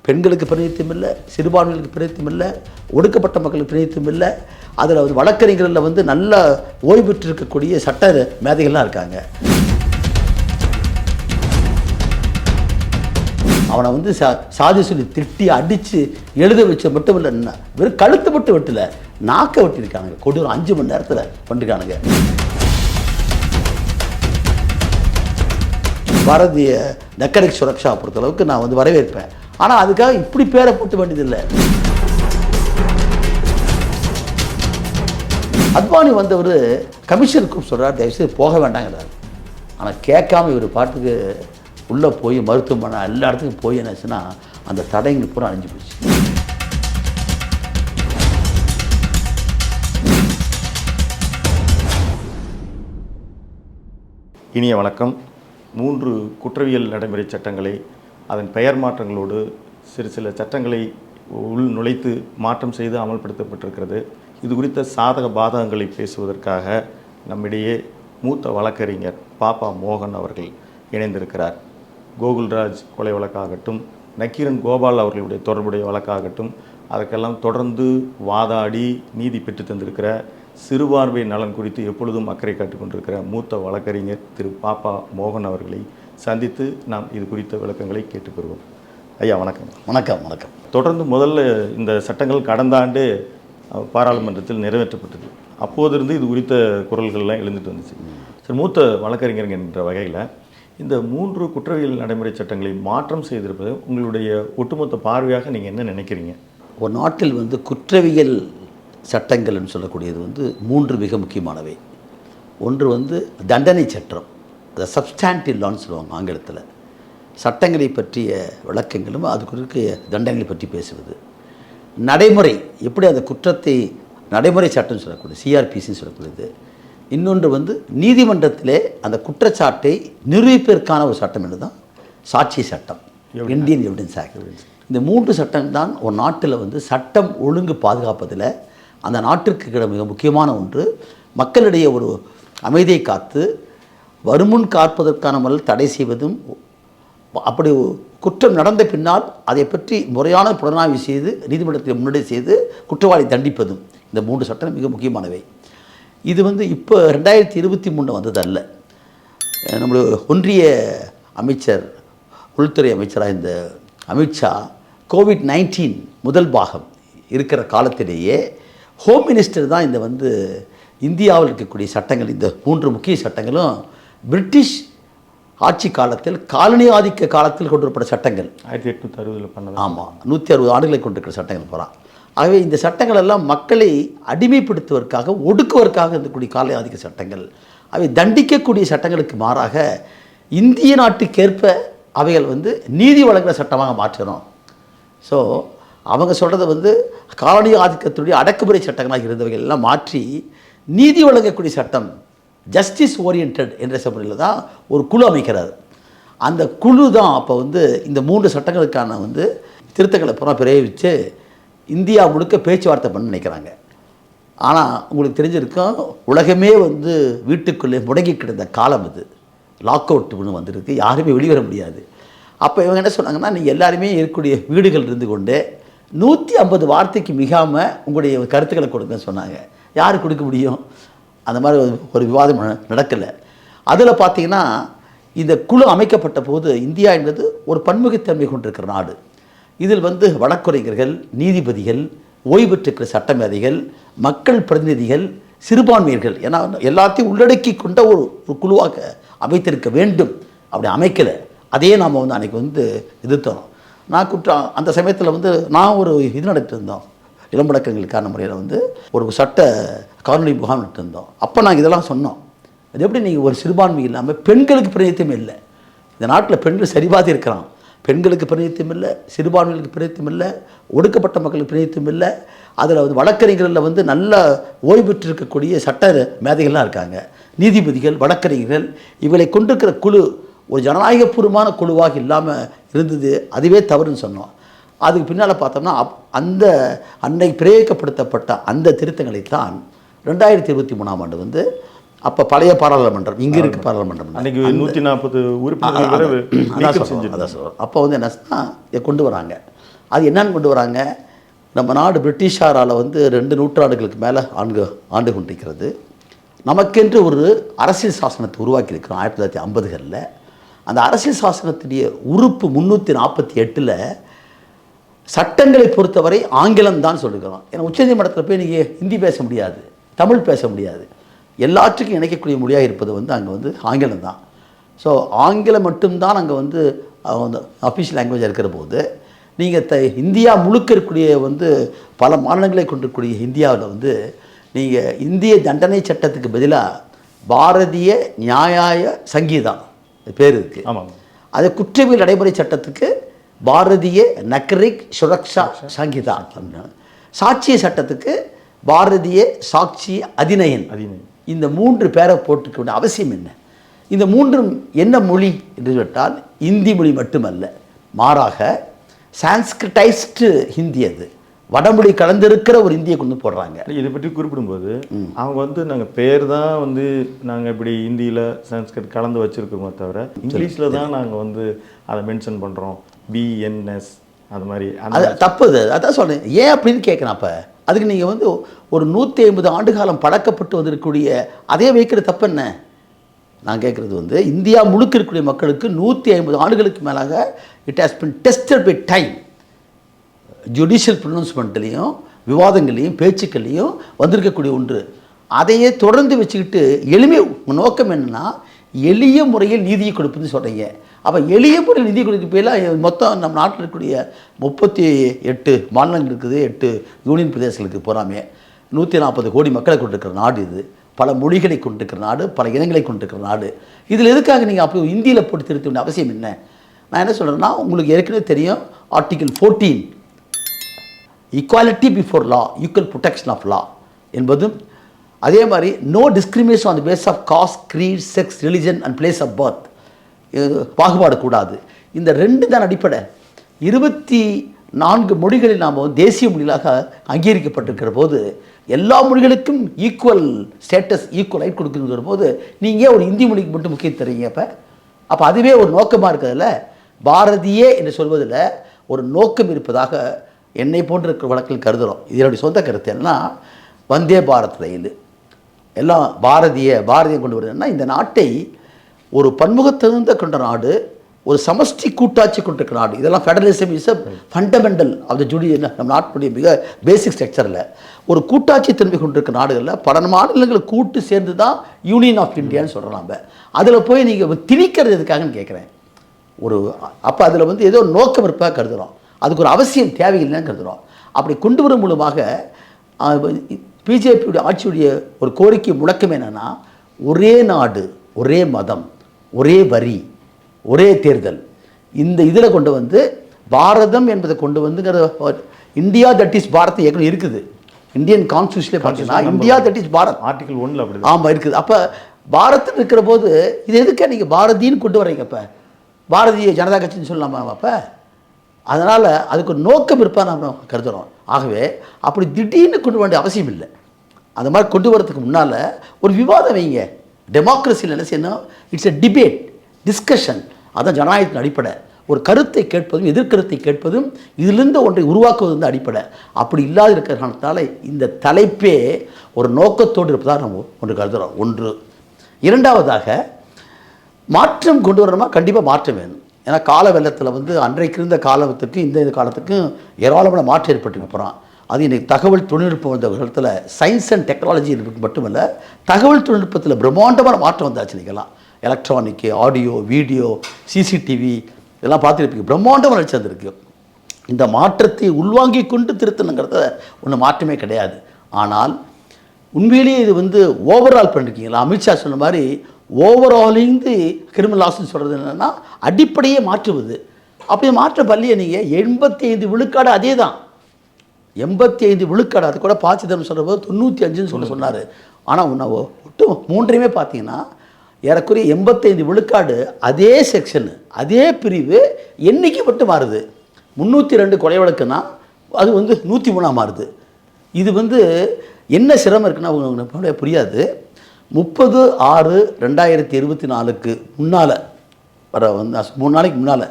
பெண்களுக்கு பிரதிநிதித்துவம் இல்லை, சிறுபான்மைகளுக்கு பிரதிநிதித்துவம் இல்லை, ஒடுக்கப்பட்ட மக்களுக்கு பிரதிநிதித்துவம் இல்லை. அதில் வந்து வழக்கறிஞர்களில் வந்து நல்ல ஓய்வு பெற்று இருக்கக்கூடிய சட்ட மேதைகள்லாம் இருக்காங்க. அவனை வந்து சாதி சொல்லி திட்டி அடித்து எழுத வச்ச மட்டும் இல்லை, வெறும் கழுத்து மட்டும் வெட்டல, நாக்க வெட்டியிருக்கானுங்க. கொடூரம் 5 மணி நேரத்தில் பண்ணிருக்கானுங்க. பாரதிய நக்கரிக் சுரக்ஷா பொறுத்தளவுக்கு நான் வந்து வரவேற்பேன். ஆனால் அதுக்காக இப்படி பேரை போட்டு வேண்டியதில்லை. அத்வானி வந்தவர் கமிஷனுக்கும் சொல்கிறார், தயவுசெய்து போக வேண்டாங்கிறார். ஆனால் கேட்காம இவர் பாட்டுக்கு உள்ளே போய் மருத்துவமனை எல்லா இடத்துக்கும் போய் என்னாச்சுன்னா அந்த தடைங்க பூரா அழிஞ்சு போச்சு. இனிய வணக்கம். 3 குற்றவியல் நடைமுறை சட்டங்களை அதன் பெயர் மாற்றங்களோடு சில சட்டங்களை உள் நுழைத்து மாற்றம் செய்து அமல்படுத்தப்பட்டிருக்கிறது. இது குறித்த சாதக பாதகங்களை பேசுவதற்காக நம்மிடையே மூத்த வழக்கறிஞர் பாப்பா மோகன் அவர்கள் இணைந்திருக்கிறார். கோகுல்ராஜ் கொலை வழக்காகட்டும், நக்கீரன் கோபால் அவர்களுடைய தொடர்புடைய வழக்காகட்டும், அதற்கெல்லாம் தொடர்ந்து வாதாடி நீதி பெற்று தந்திருக்கிற சிறுபான்மை நலன் குறித்து எப்பொழுதும் அக்கறை காட்டிக் கொண்டிருக்கிற மூத்த வழக்கறிஞர் திரு பாப்பா மோகன் அவர்களை சந்தித்து நாம் இது குறித்த விளக்கங்களை கேட்டுக்கொள்வோம். ஐயா வணக்கம். வணக்கம். வணக்கம். தொடர்ந்து முதல்ல இந்த சட்டங்கள் கடந்த ஆண்டு பாராளுமன்றத்தில் நிறைவேற்றப்பட்டது. அப்போதிருந்து இது குறித்த குரல்கள்லாம் எழுந்துட்டு வந்துச்சு. சரி, மூத்த வழக்கறிஞர் என்ற வகையில் இந்த 3 குற்றவியல் நடைமுறை சட்டங்களை மாற்றம் செய்திருப்பது உங்களுடைய ஒட்டுமொத்த பார்வையாக நீங்கள் என்ன நினைக்கிறீங்க? ஒரு நாட்டில் வந்து குற்றவியல் சட்டங்கள்னு சொல்லக்கூடியது வந்து 3 மிக முக்கியமானவை. ஒன்று வந்து தண்டனை சட்டம், அதை சப்ஸ்டாண்டிவ் லான்னு சொல்லுவாங்க ஆங்கிலத்தில். சட்டங்களை பற்றிய விளக்கங்களும் அதுக்கு தண்டனைகளை பற்றி பேசுவது. நடைமுறை, எப்படி அந்த குற்றத்தை நடைமுறை சட்டம்னு சொல்லக்கூடியது, சிஆர்பிசின்னு சொல்லக்கூடியது. இன்னொன்று வந்து நீதிமன்றத்திலே அந்த குற்றச்சாட்டை நிரூபிப்பதற்கான ஒரு சட்டம் என்று தான் சாட்சி சட்டம், இந்தியன் எவிடன்ஸ் ஆக்ட். இந்த 3 சட்டம் தான் ஒரு நாட்டில் வந்து சட்டம் ஒழுங்கு பாதுகாப்பதில் அந்த நாட்டிற்கு மிக முக்கியமான ஒன்று. மக்களிடையே ஒரு அமைதியை காத்து வருமுன் காப்பதற்கான முறையில் தடை செய்வதும், அப்படி குற்றம் நடந்த பின்னால் அதை பற்றி முறையான புலனாய்வு செய்து நீதிமன்றத்தில் முன்னெடை செய்து குற்றவாளி தண்டிப்பதும், இந்த 3 சட்டம் மிக முக்கியமானவை. இது வந்து இப்போ 2023 வந்தது அல்ல. நம்முடைய ஒன்றிய அமைச்சர், உள்துறை அமைச்சராக இந்த அமித்ஷா கோவிட்-19 முதல் பாகம் இருக்கிற காலத்திலேயே ஹோம் மினிஸ்டர் தான் இந்த வந்து இந்தியாவில் இருக்கக்கூடிய சட்டங்கள், இந்த 3 முக்கிய சட்டங்களும் பிரிட்டிஷ் ஆட்சி காலத்தில், காலனி ஆதிக்க காலத்தில் கொண்டு வரப்பட்ட சட்டங்கள். 1860 பண்ணது. ஆமாம், 160 ஆண்டுகளை கொண்டிருக்கிற சட்டங்கள் போகிறான். ஆகவே இந்த சட்டங்கள் எல்லாம் மக்களை அடிமைப்படுத்துவதற்காக, ஒடுக்குவதற்காக இருக்கக்கூடிய காலனி ஆதிக்க சட்டங்கள். அவை தண்டிக்கக்கூடிய சட்டங்களுக்கு மாறாக இந்திய நாட்டுக்கேற்ப அவைகள் வந்து நீதி வழங்குகிற சட்டமாக மாற்றணும். ஸோ அவங்க சொல்கிறத வந்து காலனி ஆதிக்கத்துடைய அடக்குமுறை சட்டங்களாக இருந்தவைகள் எல்லாம் மாற்றி நீதி வழங்கக்கூடிய சட்டம், ஜஸ்டிஸ் ஓரியன்ட் என்ற சபையில் தான் ஒரு குழு அமைக்கிறார். அந்த குழு தான் அப்போ வந்து இந்த 3 சட்டங்களுக்கான வந்து திருத்தங்களை புறம் பிரயோகித்து இந்தியா முழுக்க பேச்சுவார்த்தை பண்ண நினைக்கிறாங்க. ஆனால் உங்களுக்கு தெரிஞ்சிருக்கும், உலகமே வந்து வீட்டுக்குள்ளே முடங்கி கிடந்த காலம் இது. லாக் அவுட்னு வந்திருக்கு, யாருமே வெளிவர முடியாது. அப்போ இவங்க என்ன சொன்னாங்கன்னா, நீங்கள் எல்லாருமே இருக்கக்கூடிய வீடுகள் இருந்து கொண்டு 150 வார்த்தைக்கு மிகாமல் உங்களுடைய கருத்துக்களை கொடுங்கன்னு சொன்னாங்க. யார் கொடுக்க முடியும்? அந்த மாதிரி ஒரு விவாதம் நடக்கலை. அதில் பார்த்தீங்கன்னா, இந்த குழு அமைக்கப்பட்ட போது இந்தியா என்பது ஒரு பன்முகத்தன்மை கொண்டிருக்கிற நாடு. இதில் வந்து வழக்குரைஞர்கள், நீதிபதிகள், ஓய்வு பெற்றிருக்கிற சட்டமேதைகள், மக்கள் பிரதிநிதிகள், சிறுபான்மையர்கள், ஏன்னா எல்லாத்தையும் உள்ளடக்கி கொண்ட ஒரு குழுவாக அமைத்திருக்க வேண்டும். அப்படி அமைக்கலை. அதையே நாம் வந்து அன்றைக்கி வந்து எதிர்த்தோம். நான் அந்த சமயத்தில் வந்து நான் ஒரு இது நடத்திட்டு இருந்தோம், இளம்பழக்கங்களுக்கான முறையில் வந்து ஒரு சட்ட காணொலி முகாம் நடத்திட்டு இருந்தோம். அப்போ நாங்கள் இதெல்லாம் சொன்னோம். அது எப்படி நீங்கள் ஒரு சிறுபான்மை இல்லாமல் பெண்களுக்கு பிரதிநிதித்துவம் இல்லை, இந்த நாட்டில் பெண்கள் சரிபாதி இருக்கிறான், பெண்களுக்கு பிரதிநிதித்துவம் இல்லை, சிறுபான்மைகளுக்கு பிரதிநிதித்துவம் இல்லை, ஒடுக்கப்பட்ட மக்களுக்கு பிரதிநிதித்துவம் இல்லை. அதில் வந்து வழக்கறிஞர்களில் வந்து நல்ல ஓய்வு பெற்று இருக்கக்கூடிய சட்ட மேதைகள்லாம் இருக்காங்க, நீதிபதிகள், வழக்கறிஞர்கள். இவங்களை கொண்டிருக்கிற குழு ஒரு ஜனநாயகபூர்வமான குழுவாக இல்லாமல் இருந்தது. அதுவே தவறுன்னு சொன்னோம். அதுக்கு பின்னால் பார்த்தோம்னா அந்த அன்னைக்கு பிரயோகிக்கப்படுத்தப்பட்ட அந்த திருத்தங்களைத்தான் 2023ஆம் ஆண்டு வந்து அப்போ பழைய பாராளுமன்றம், இங்கே இருக்க பாராளுமன்றம், அன்றைக்கி 140 உறுப்பினர்கள் அதான் சொல்கிறோம். அப்போ வந்து என்ன இதை கொண்டு வராங்க. அது என்னன்னு கொண்டு வராங்க, நம்ம நாடு பிரிட்டிஷாரால் வந்து 2 நூற்றாண்டுகளுக்கு மேலே ஆண்டு கொண்டிருக்கிறது. நமக்கென்று ஒரு அரசியல் சாசனத்தை உருவாக்கியிருக்கிறோம் 1950களில். அந்த அரசியல் சாசனத்துடைய உறுப்பு 348ல் சட்டங்களை பொறுத்தவரை ஆங்கிலம் தான் சொல்லிக்கிறோம். ஏன்னா உச்சநீதிமன்றத்தில் போய் நீங்கள் ஹிந்தி பேச முடியாது, தமிழ் பேச முடியாது. எல்லாற்றுக்கும் இணைக்கக்கூடிய மொழியாக இருப்பது வந்து அங்கே வந்து ஆங்கிலம் தான். ஸோ ஆங்கிலம் மட்டும்தான் அங்கே வந்து அஃபிஷியல் லாங்குவேஜாக இருக்கிற போது, நீங்கள் இந்தியா முழுக்க இருக்கக்கூடிய வந்து பல மாநிலங்களை கொண்டிருக்கக்கூடிய இந்தியாவில் வந்து நீங்கள் இந்திய தண்டனை சட்டத்துக்கு பதிலாக பாரதிய நியாய சங்கீதா பேர் இருக்குது. ஆமாம். அது குற்றவியல் நடைமுறை சட்டத்துக்கு பாரதிய நக்ரிக் சுரக்ஷா சங்கீதா, சாட்சிய சட்டத்துக்கு பாரதிய சாட்சி அதிநயன். இந்த 3 பேரை போட்டுக்க வேண்டிய அவசியம் என்ன? இந்த 3ம் என்ன மொழி என்று கேட்டால் இந்தி மொழி மட்டுமல்ல, மாறாக சான்ஸ்கிரிட்டைஸ்டு ஹிந்தி. அது வடமொழி கலந்திருக்கிற ஒரு இந்தியை கொண்டு போடுறாங்க. இதை பற்றி குறிப்பிடும்போது அவங்க வந்து நாங்கள் பேர் தான் வந்து நாங்கள் இப்படி ஹிந்தியில் சான்ஸ்கிரிட் கலந்து வச்சுருக்கோமே தவிர இங்கிலீஷில் தான் நாங்கள் வந்து அதை மென்ஷன் பண்ணுறோம், பிஎன்எஸ் அது மாதிரி. அது தப்புது. அதான் சொல்கிறேன். ஏன் அப்படின்னு கேட்குறேன். அப்போ அதுக்கு நீங்கள் வந்து ஒரு 150 ஆண்டு காலம் பழக்கப்பட்டு வந்திருக்கக்கூடிய அதே வைக்கிற தப்பு என்ன? நான் கேட்குறது வந்து இந்தியா முழுக்க இருக்கக்கூடிய மக்களுக்கு 150 ஆண்டுகளுக்கு மேலாக it has been tested by time. Judicial ப்ரொனவுன்ஸ்மெண்ட்லேயும் விவாதங்களையும் பேச்சுக்கள்லையும் வந்திருக்கக்கூடிய ஒன்று. அதையே தொடர்ந்து வச்சுக்கிட்டு எளிமை நோக்கம் என்னென்னா எளிய முறையில் நீதியை கொடுப்புன்னு சொல்கிறீங்க. அப்போ எளிய முறையில் நிதி கொடுக்க போயில மொத்தம் நம்ம நாட்டில் இருக்கக்கூடிய 38 மாநிலங்கள் இருக்குது, 8 யூனியன் பிரதேசங்களுக்கு போகாமே 140 கோடி மக்களை கொண்டிருக்கிற நாடு இது. பல மொழிகளை கொண்டிருக்கிற நாடு, பல இனங்களை கொண்டிருக்கிற நாடு. இதில் எதுக்காக நீங்கள் அப்படி இந்தியில் போட்டு திருத்த வேண்டிய அவசியம் என்ன? நான் என்ன சொல்கிறேன்னா, உங்களுக்கு ஏற்கனவே தெரியும் article 14 equality before law, equal protection of law என்பதும், அதே மாதிரி no discrimination on the basis of caste, creed, sex, religion and place of birth, பாகுபாடு கூடாது. இந்த 2 தான் அடிப்படை. 24 மொழிகளில் நாம் தேசிய மொழிகளாக அங்கீகரிக்கப்பட்டிருக்கிற போது எல்லா மொழிகளுக்கும் ஈக்குவல் ஸ்டேட்டஸ், ஈக்குவல் ரைட் கொடுக்குங்கிற போது நீங்கள் ஒரு இந்தி மொழிக்கு மட்டும் முக்கியம் தரீங்க. அப்போ அதுவே ஒரு நோக்கமாக இருக்கிறதுல பாரதியே என்று சொல்வதில் ஒரு நோக்கம் இருப்பதாக என்னை போன்ற இருக்கிற வழக்கில் கருதுகிறோம். இதனுடைய சொந்த கருத்து என்னன்னா, வந்தே பாரத் ரயில் எல்லாம் பாரதியம் கொண்டு வருதுன்னா இந்த நாட்டை ஒரு பன்முகத்திருந்த கொண்ட நாடு, ஒரு சமஷ்டி கூட்டாட்சி கொண்டிருக்கிற நாடு. இதெல்லாம் federalism is a fundamental of the நம்ம நாட்டுடைய மிக பேசிக் ஸ்ட்ரக்சரில் ஒரு கூட்டாட்சி தன்மை கொண்டிருக்கிற நாடுகளில் பல மாநிலங்களை கூட்டு சேர்ந்து தான் யூனியன் ஆஃப் இந்தியான்னு சொல்கிறோம். நம்ம அதில் போய் நீங்கள் திணிக்கிறது எதுக்காகன்னு கேட்குறேன். அப்போ அதில் வந்து ஏதோ நோக்கம் இருப்பதாக கருதுகிறோம், அதுக்கு ஒரு அவசியம் தேவையில்லைன்னு கருதுகிறோம். அப்படி கொண்டு வரும் மூலமாக பிஜேபியுடைய ஆட்சியுடைய ஒரு கோரிக்கை முழக்கம் என்னென்னா, ஒரே நாடு, ஒரே மதம், ஒரே வரி, ஒரே தேர்தல். இந்த இதில் கொண்டு வந்து பாரதம் என்பதை கொண்டு வந்துங்கிற இந்தியா தட் இஸ் பாரத் ஏற்கனவே இருக்குது. இந்தியன் கான்ஸ்டியூஷன்ல பார்த்தீங்கன்னா India that is Bharat article 1 அப்படி ஆமாம் இருக்குது. அப்போ பாரத்னு இருக்கிற போது இது எதுக்கே நீங்கள் பாரதின்னு கொண்டு வரீங்க? அப்போ பாரதிய ஜனதா கட்சின்னு சொல்லலாமா? அப்போ அதனால் அதுக்கு ஒரு நோக்கம் இருப்பா நம்ம கருதுகிறோம். ஆகவே அப்படி திடீர்னு கொண்டு வேண்டிய அவசியம் இல்லை. அந்த மாதிரி கொண்டு வரதுக்கு முன்னால் ஒரு விவாதம் வைங்க. டெமோக்ரஸியில் என்ன செய்யணும்? It's a debate, discussion. அதான் ஜனநாயகத்தின் அடிப்படை. ஒரு கருத்தை கேட்பதும் எதிர்கருத்தை கேட்பதும் இதிலிருந்து ஒன்றை உருவாக்குவது வந்து அடிப்படை. அப்படி இல்லாத இருக்கிற காரணத்தால் இந்த தலைப்பே ஒரு நோக்கத்தோடு இருப்பதாக நம்ம ஒன்று கருதுகிறோம். ஒன்று. இரண்டாவதாக, மாற்றம் கொண்டு வரணுமா? கண்டிப்பாக மாற்றம் வேணும். ஏன்னா கால வெள்ளத்தில் வந்து அன்றைக்கு இருந்த காலத்துக்கு இந்த காலத்துக்கும் ஏராளமான மாற்றம் ஏற்பட்டு போகிறான். அது இன்றைக்கி தகவல் தொழில்நுட்பம் வந்த காலத்தில் சயின்ஸ் அண்ட் டெக்னாலஜி மட்டுமல்ல, தகவல் தொழில்நுட்பத்தில் பிரம்மாண்டமான மாற்றம் வந்தாச்சு. இன்றைக்கெல்லாம் எலக்ட்ரானிக்கு, ஆடியோ, வீடியோ, சிசிடிவி இதெல்லாம் பார்த்துருப்பீங்க. பிரம்மாண்டமாக வளர்ச்சி வந்திருக்கு. இந்த மாற்றத்தை உள்வாங்கி கொண்டு திருத்தணுங்கிறத ஒன்றும் மாற்றமே கிடையாது. ஆனால் உண்மையிலேயே இது வந்து ஓவரால் பண்ணிருக்கீங்களா? அமித்ஷா சொன்ன மாதிரி ஓவராலிங் தி கிரிமினல் லாஸ்ன்னு சொல்கிறது என்னென்னா அடிப்படையே மாற்றுவது. அப்படி மாற்ற பள்ளியை நீங்கள் 85 விழுக்காடு அதே தான். 85 விழுக்காடு. அது கூட பாச்சிதம் சொல்கிற போது 95ன்னு சொன்னார். ஆனால் ஒட்டு 3மே பார்த்தீங்கன்னா ஏறக்குறைய 85 விழுக்காடு அதே செக்ஷனு, அதே பிரிவு எண்ணிக்கை மட்டும் மாறுது. 302 கொலை வழக்குன்னா அது வந்து 103 மாறுது. இது வந்து என்ன சிரமம் இருக்குன்னா உங்களுக்கு புரியாது. 30/6/2024 முன்னால் வர வந்து 3 நாளைக்கு முன்னால்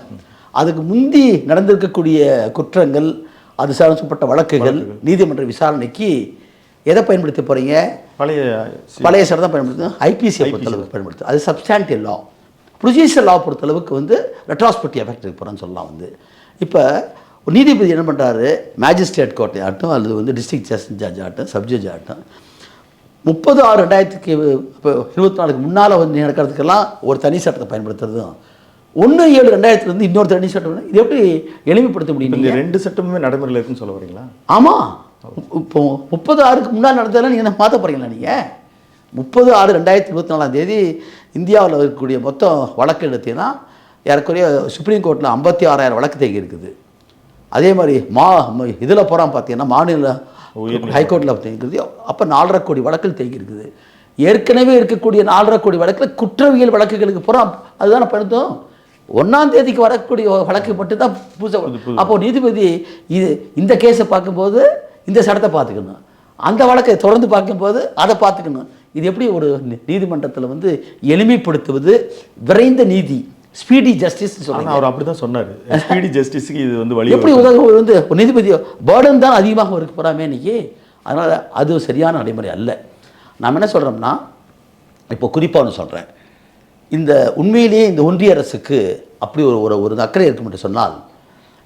அதுக்கு முந்தி நடந்திருக்கக்கூடிய குற்றங்கள், அது சம்பந்தப்பட்ட வழக்குகள் நீதிமன்ற விசாரணைக்கு எதை பயன்படுத்த போகிறீங்க? பழைய சட்டம் தான் பயன்படுத்தும். ஐபிசியை பொறுத்தளவுக்கு பயன்படுத்தும். அது சப்ஸ்டாண்டியல் லா. ப்ரொசீஜர் லா பொறுத்தளவுக்கு வந்து ரெட்ராஸ்பெக்டிவ் எஃபெக்ட் இருக்கு போகிறான்னு சொல்லலாம். வந்து இப்போ நீதிபதி என்ன பண்ணுறாரு, மேஜிஸ்ட்ரேட் கோர்ட் ஆகட்டும் அல்லது வந்து டிஸ்ட்ரிக்ட் ஜட்ஜ் ஆகட்டும், சப்ஜட்ஜ் ஆகட்டும், 30/6/2024 முன்னால் வந்து நடக்கிறதுக்கெல்லாம் ஒரு தனி சட்டத்தை பயன்படுத்துறதும், 1/7/2000 இன்னொரு தனி சட்டம், இது எப்படி எளிமைப்படுத்த முடியும்? இந்த 2 சட்டமுமே நடைமுறையில் இருக்குன்னு சொல்ல வரீங்களா? ஆமாம். இப்போ 30/6க்கு முன்னால் நடந்ததெல்லாம் நீங்கள் மாற்ற போகிறீங்களா? நீங்கள் 30/6/2024 இந்தியாவில் இருக்கக்கூடிய மொத்தம் வழக்கு எடுத்தீங்கன்னா ஏறக்குறைய சுப்ரீம் கோர்ட்டில் 56,000 வழக்கு தேங்கி இருக்குது. அதே மாதிரி இதில் போகிறான் பார்த்தீங்கன்னா மாநில ஹைகோர்ட்டில் தேங்கிருக்குது. அப்போ 4.5 கோடி வழக்கில் தேங்கி இருக்குது. ஏற்கனவே இருக்கக்கூடிய 4.5 கோடி வழக்கில் குற்றவியல் வழக்குகளுக்கு போகிறோம். அதுதான் பயன்படுத்தும். 1ஆம் தேதிக்கு வரக்கூடிய வழக்கு மட்டும்தான் புதுசாக. அப்போது நீதிபதி இந்த கேஸை பார்க்கும்போது இந்த சட்டத்தை பார்த்துக்கணும், அந்த வழக்கை தொடர்ந்து பார்க்கும்போது அதை பார்த்துக்கணும். இது எப்படி ஒரு நீதிமன்றத்தில் வந்து எளிமைப்படுத்துவது, விரைந்த நீதி, ஸ்பீடி ஜஸ்டிஸ் சொல்லுங்கள். அவர் அப்படி தான் சொன்னார். ஸ்பீடி ஜஸ்டிஸுக்கு இது வந்து வழி எப்படி வந்து நீதிபதி பேர்டன் தான் அதிகமாக இருக்க போகிறாமே இன்றைக்கி. அதனால் அது சரியான நடைமுறை அல்ல. நாம் என்ன சொல்கிறோம்னா, இப்போ குறிப்பாக ஒன்று சொல்கிறேன், இந்த உண்மையிலேயே இந்த ஒன்றிய அரசுக்கு அப்படி ஒரு அக்கறை இருக்கும் என்று சொன்னால்,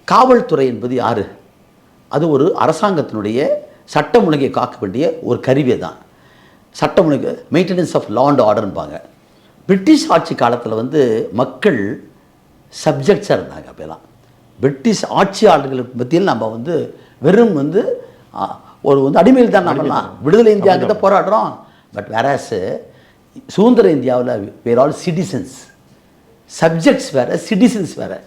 காவல்துறை என்பது யார்? அது ஒரு அரசாங்கத்தினுடைய சட்டம் ஒழுங்கை காக்க வேண்டிய ஒரு கருவியை தான். சட்டம் ஒழுங்கு, மெயின்டெனன்ஸ் ஆஃப் லா அண்ட் ஆர்டர்பாங்க. பிரிட்டிஷ் ஆட்சி காலத்தில் வந்து மக்கள் சப்ஜெக்ட்ஸாக இருந்தாங்க. அப்போலாம் பிரிட்டிஷ் ஆட்சியாளர்களுக்கு மத்தியில் நம்ம வந்து வெறும் வந்து ஒரு வந்து அடிமையில் தான் நம்மலாம் விடுதலை இந்தியாவுக்கு தான் போராடுறோம். பட் வேறாஸ் சுதந்திர இந்தியாவில் வேர் ஆல் சிட்டிசன்ஸ். சப்ஜெக்ட்ஸ் வேறு, சிட்டிசன்ஸ் வேறு.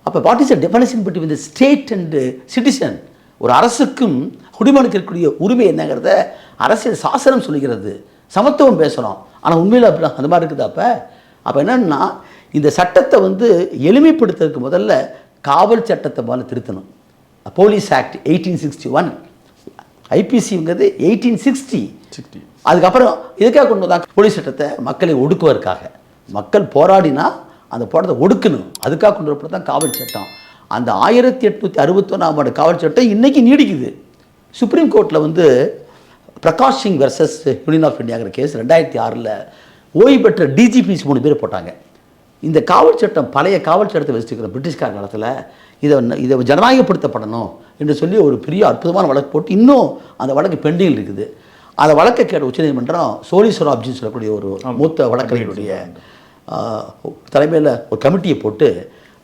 அப்போ what is the definition between the state and citizen? ஒரு அரசுக்கும் குடிமகனுக்கு இருக்கக்கூடிய உரிமை என்னங்கிறத அரசியல் சாசனம் சொல்லுகிறது. சமத்துவம் பேசுகிறோம், ஆனால் உண்மையில் அப்படி அந்த மாதிரி இருக்குது. அப்போ என்னென்னா, இந்த சட்டத்தை வந்து எளிமைப்படுத்துறதுக்கு முதல்ல காவல் சட்டத்தை முதல்ல திருத்தணும். Police act 1861, ஐபிசிங்கிறது 1860. அதுக்கப்புறம் இதுக்காக கொண்டு வந்தாங்க போலீஸ் சட்டத்தை, மக்களை ஒடுக்குவதற்காக. மக்கள் போராடினா அந்த போராட்டத்தை ஒடுக்கணும், அதுக்காக கொண்டு வரப்பட தான் காவல் சட்டம். அந்த 1861 காவல் சட்டம் இன்றைக்கி நீடிக்குது. சுப்ரீம் கோர்ட்டில் வந்து Prakash Singh versus union of இந்தியாங்கிற கேஸ் 2006 ஓய்வு பெற்ற டிஜிபிஸ் 3 பேர் போட்டாங்க. இந்த காவல் சட்டம் பழைய காவல் சட்டத்தை வச்சுருக்கிற பிரிட்டிஷ்கார காலத்தில் இதை ஜனநாயகப்படுத்தப்படணும் என்று சொல்லி ஒரு பெரிய அற்புதமான வழக்கு போட்டு இன்னும் அந்த வழக்கு பெண்டிங் இருக்குது. அந்த வழக்கை கேட்ட உச்சநீதிமன்றம் சோலீஸ்வர் ஆப்ஜின்னு சொல்லக்கூடிய ஒரு மூத்த வழக்கறிஞருடைய தலைமையில் ஒரு கமிட்டியை போட்டு,